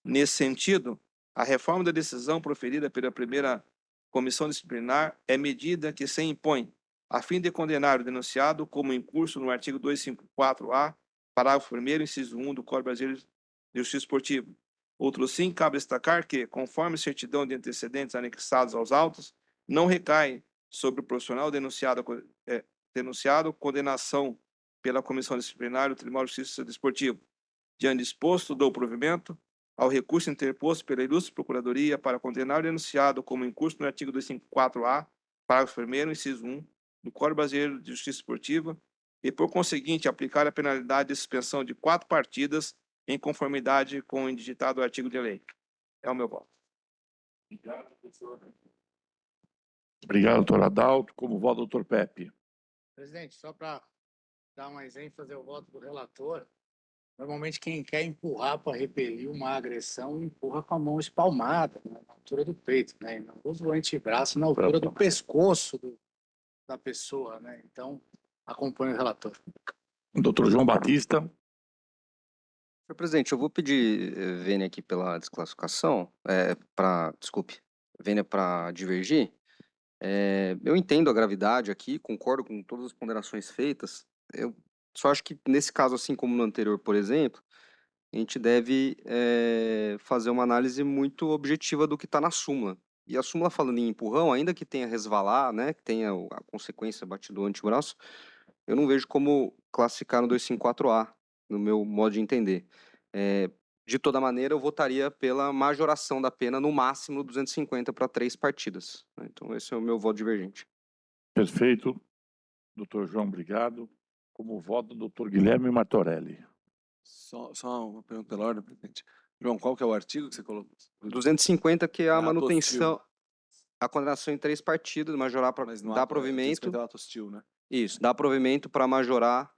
Nesse sentido, a reforma da decisão proferida pela primeira comissão disciplinar é medida que se impõe, a fim de condenar o denunciado como incurso no artigo 254-A, parágrafo 1º, inciso 1 do Código Brasileiro de Justiça Esportiva. Outro sim, cabe destacar que, conforme certidão de antecedentes anexados aos autos, não recai sobre o profissional denunciado condenação pela comissão disciplinar do Tribunal de Justiça Desportiva. Diante disposto, dou provimento ao recurso interposto pela Ilustre Procuradoria para condenar o denunciado como incurso no artigo 254-A, parágrafo 1º, inciso 1 do Código Brasileiro de Justiça Esportiva e, por conseguinte, aplicar a penalidade de suspensão de 4 partidas em conformidade com o indicado artigo de lei. É o meu voto. Obrigado, doutor Adalto. Como voto, doutor Pepe? Presidente, só para dar mais ênfase ao voto do relator, normalmente quem quer empurrar para repelir uma agressão, empurra com a mão espalmada, né, na altura do peito, né? E não usa o antebraço na altura do pescoço da pessoa, né? Então, acompanhe o relator. Doutor João Batista. Senhor presidente, eu vou pedir vênia aqui pela desclassificação, vênia para divergir. Eu entendo a gravidade aqui, concordo com todas as ponderações feitas. Eu só acho que nesse caso, assim como no anterior, por exemplo, a gente deve fazer uma análise muito objetiva do que está na súmula. E a súmula falando em empurrão, ainda que tenha resvalar, né, que tenha a consequência batido do antebraço, eu não vejo como classificar no 254A, no meu modo de entender. De toda maneira, eu votaria pela majoração da pena, no máximo 250 para 3 partidas. Então, esse é o meu voto divergente. Perfeito. Doutor João, obrigado. Como voto, doutor Guilherme Martorelli. Só uma pergunta pela ordem, presidente. João, qual que é o artigo que você colocou? 250, que é a ato manutenção, hostil. a condenação em 3 partidas, majorar para dar provimento. 250 é o ato hostil, né? Isso, dá provimento para majorar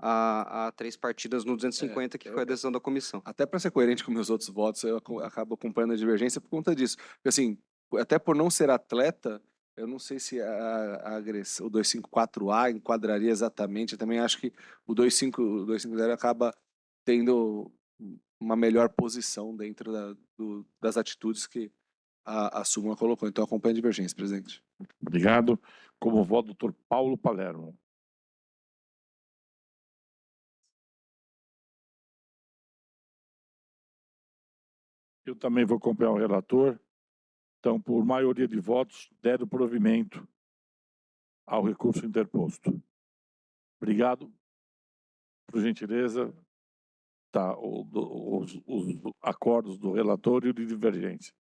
a 3 partidas no 250, que foi a decisão da comissão. Até para ser coerente com meus outros votos, eu acabo acompanhando a divergência por conta disso. Porque, assim, até por não ser atleta, eu não sei se a agressão, o 254A enquadraria exatamente. Eu também acho que o 250 acaba tendo uma melhor posição dentro das atitudes que a súmula colocou. Então, acompanho a divergência, presidente. Obrigado. Como voto, doutor Paulo Palermo. Eu também vou acompanhar o relator. Então, por maioria de votos, der o provimento ao recurso interposto. Obrigado. Por gentileza, tá, os acordos do relator e o de divergência.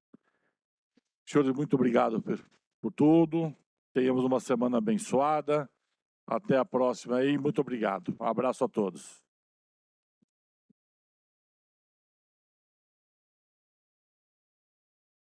Senhores, muito obrigado por tudo. Tenhamos uma semana abençoada. Até a próxima aí. Muito obrigado. Um abraço a todos.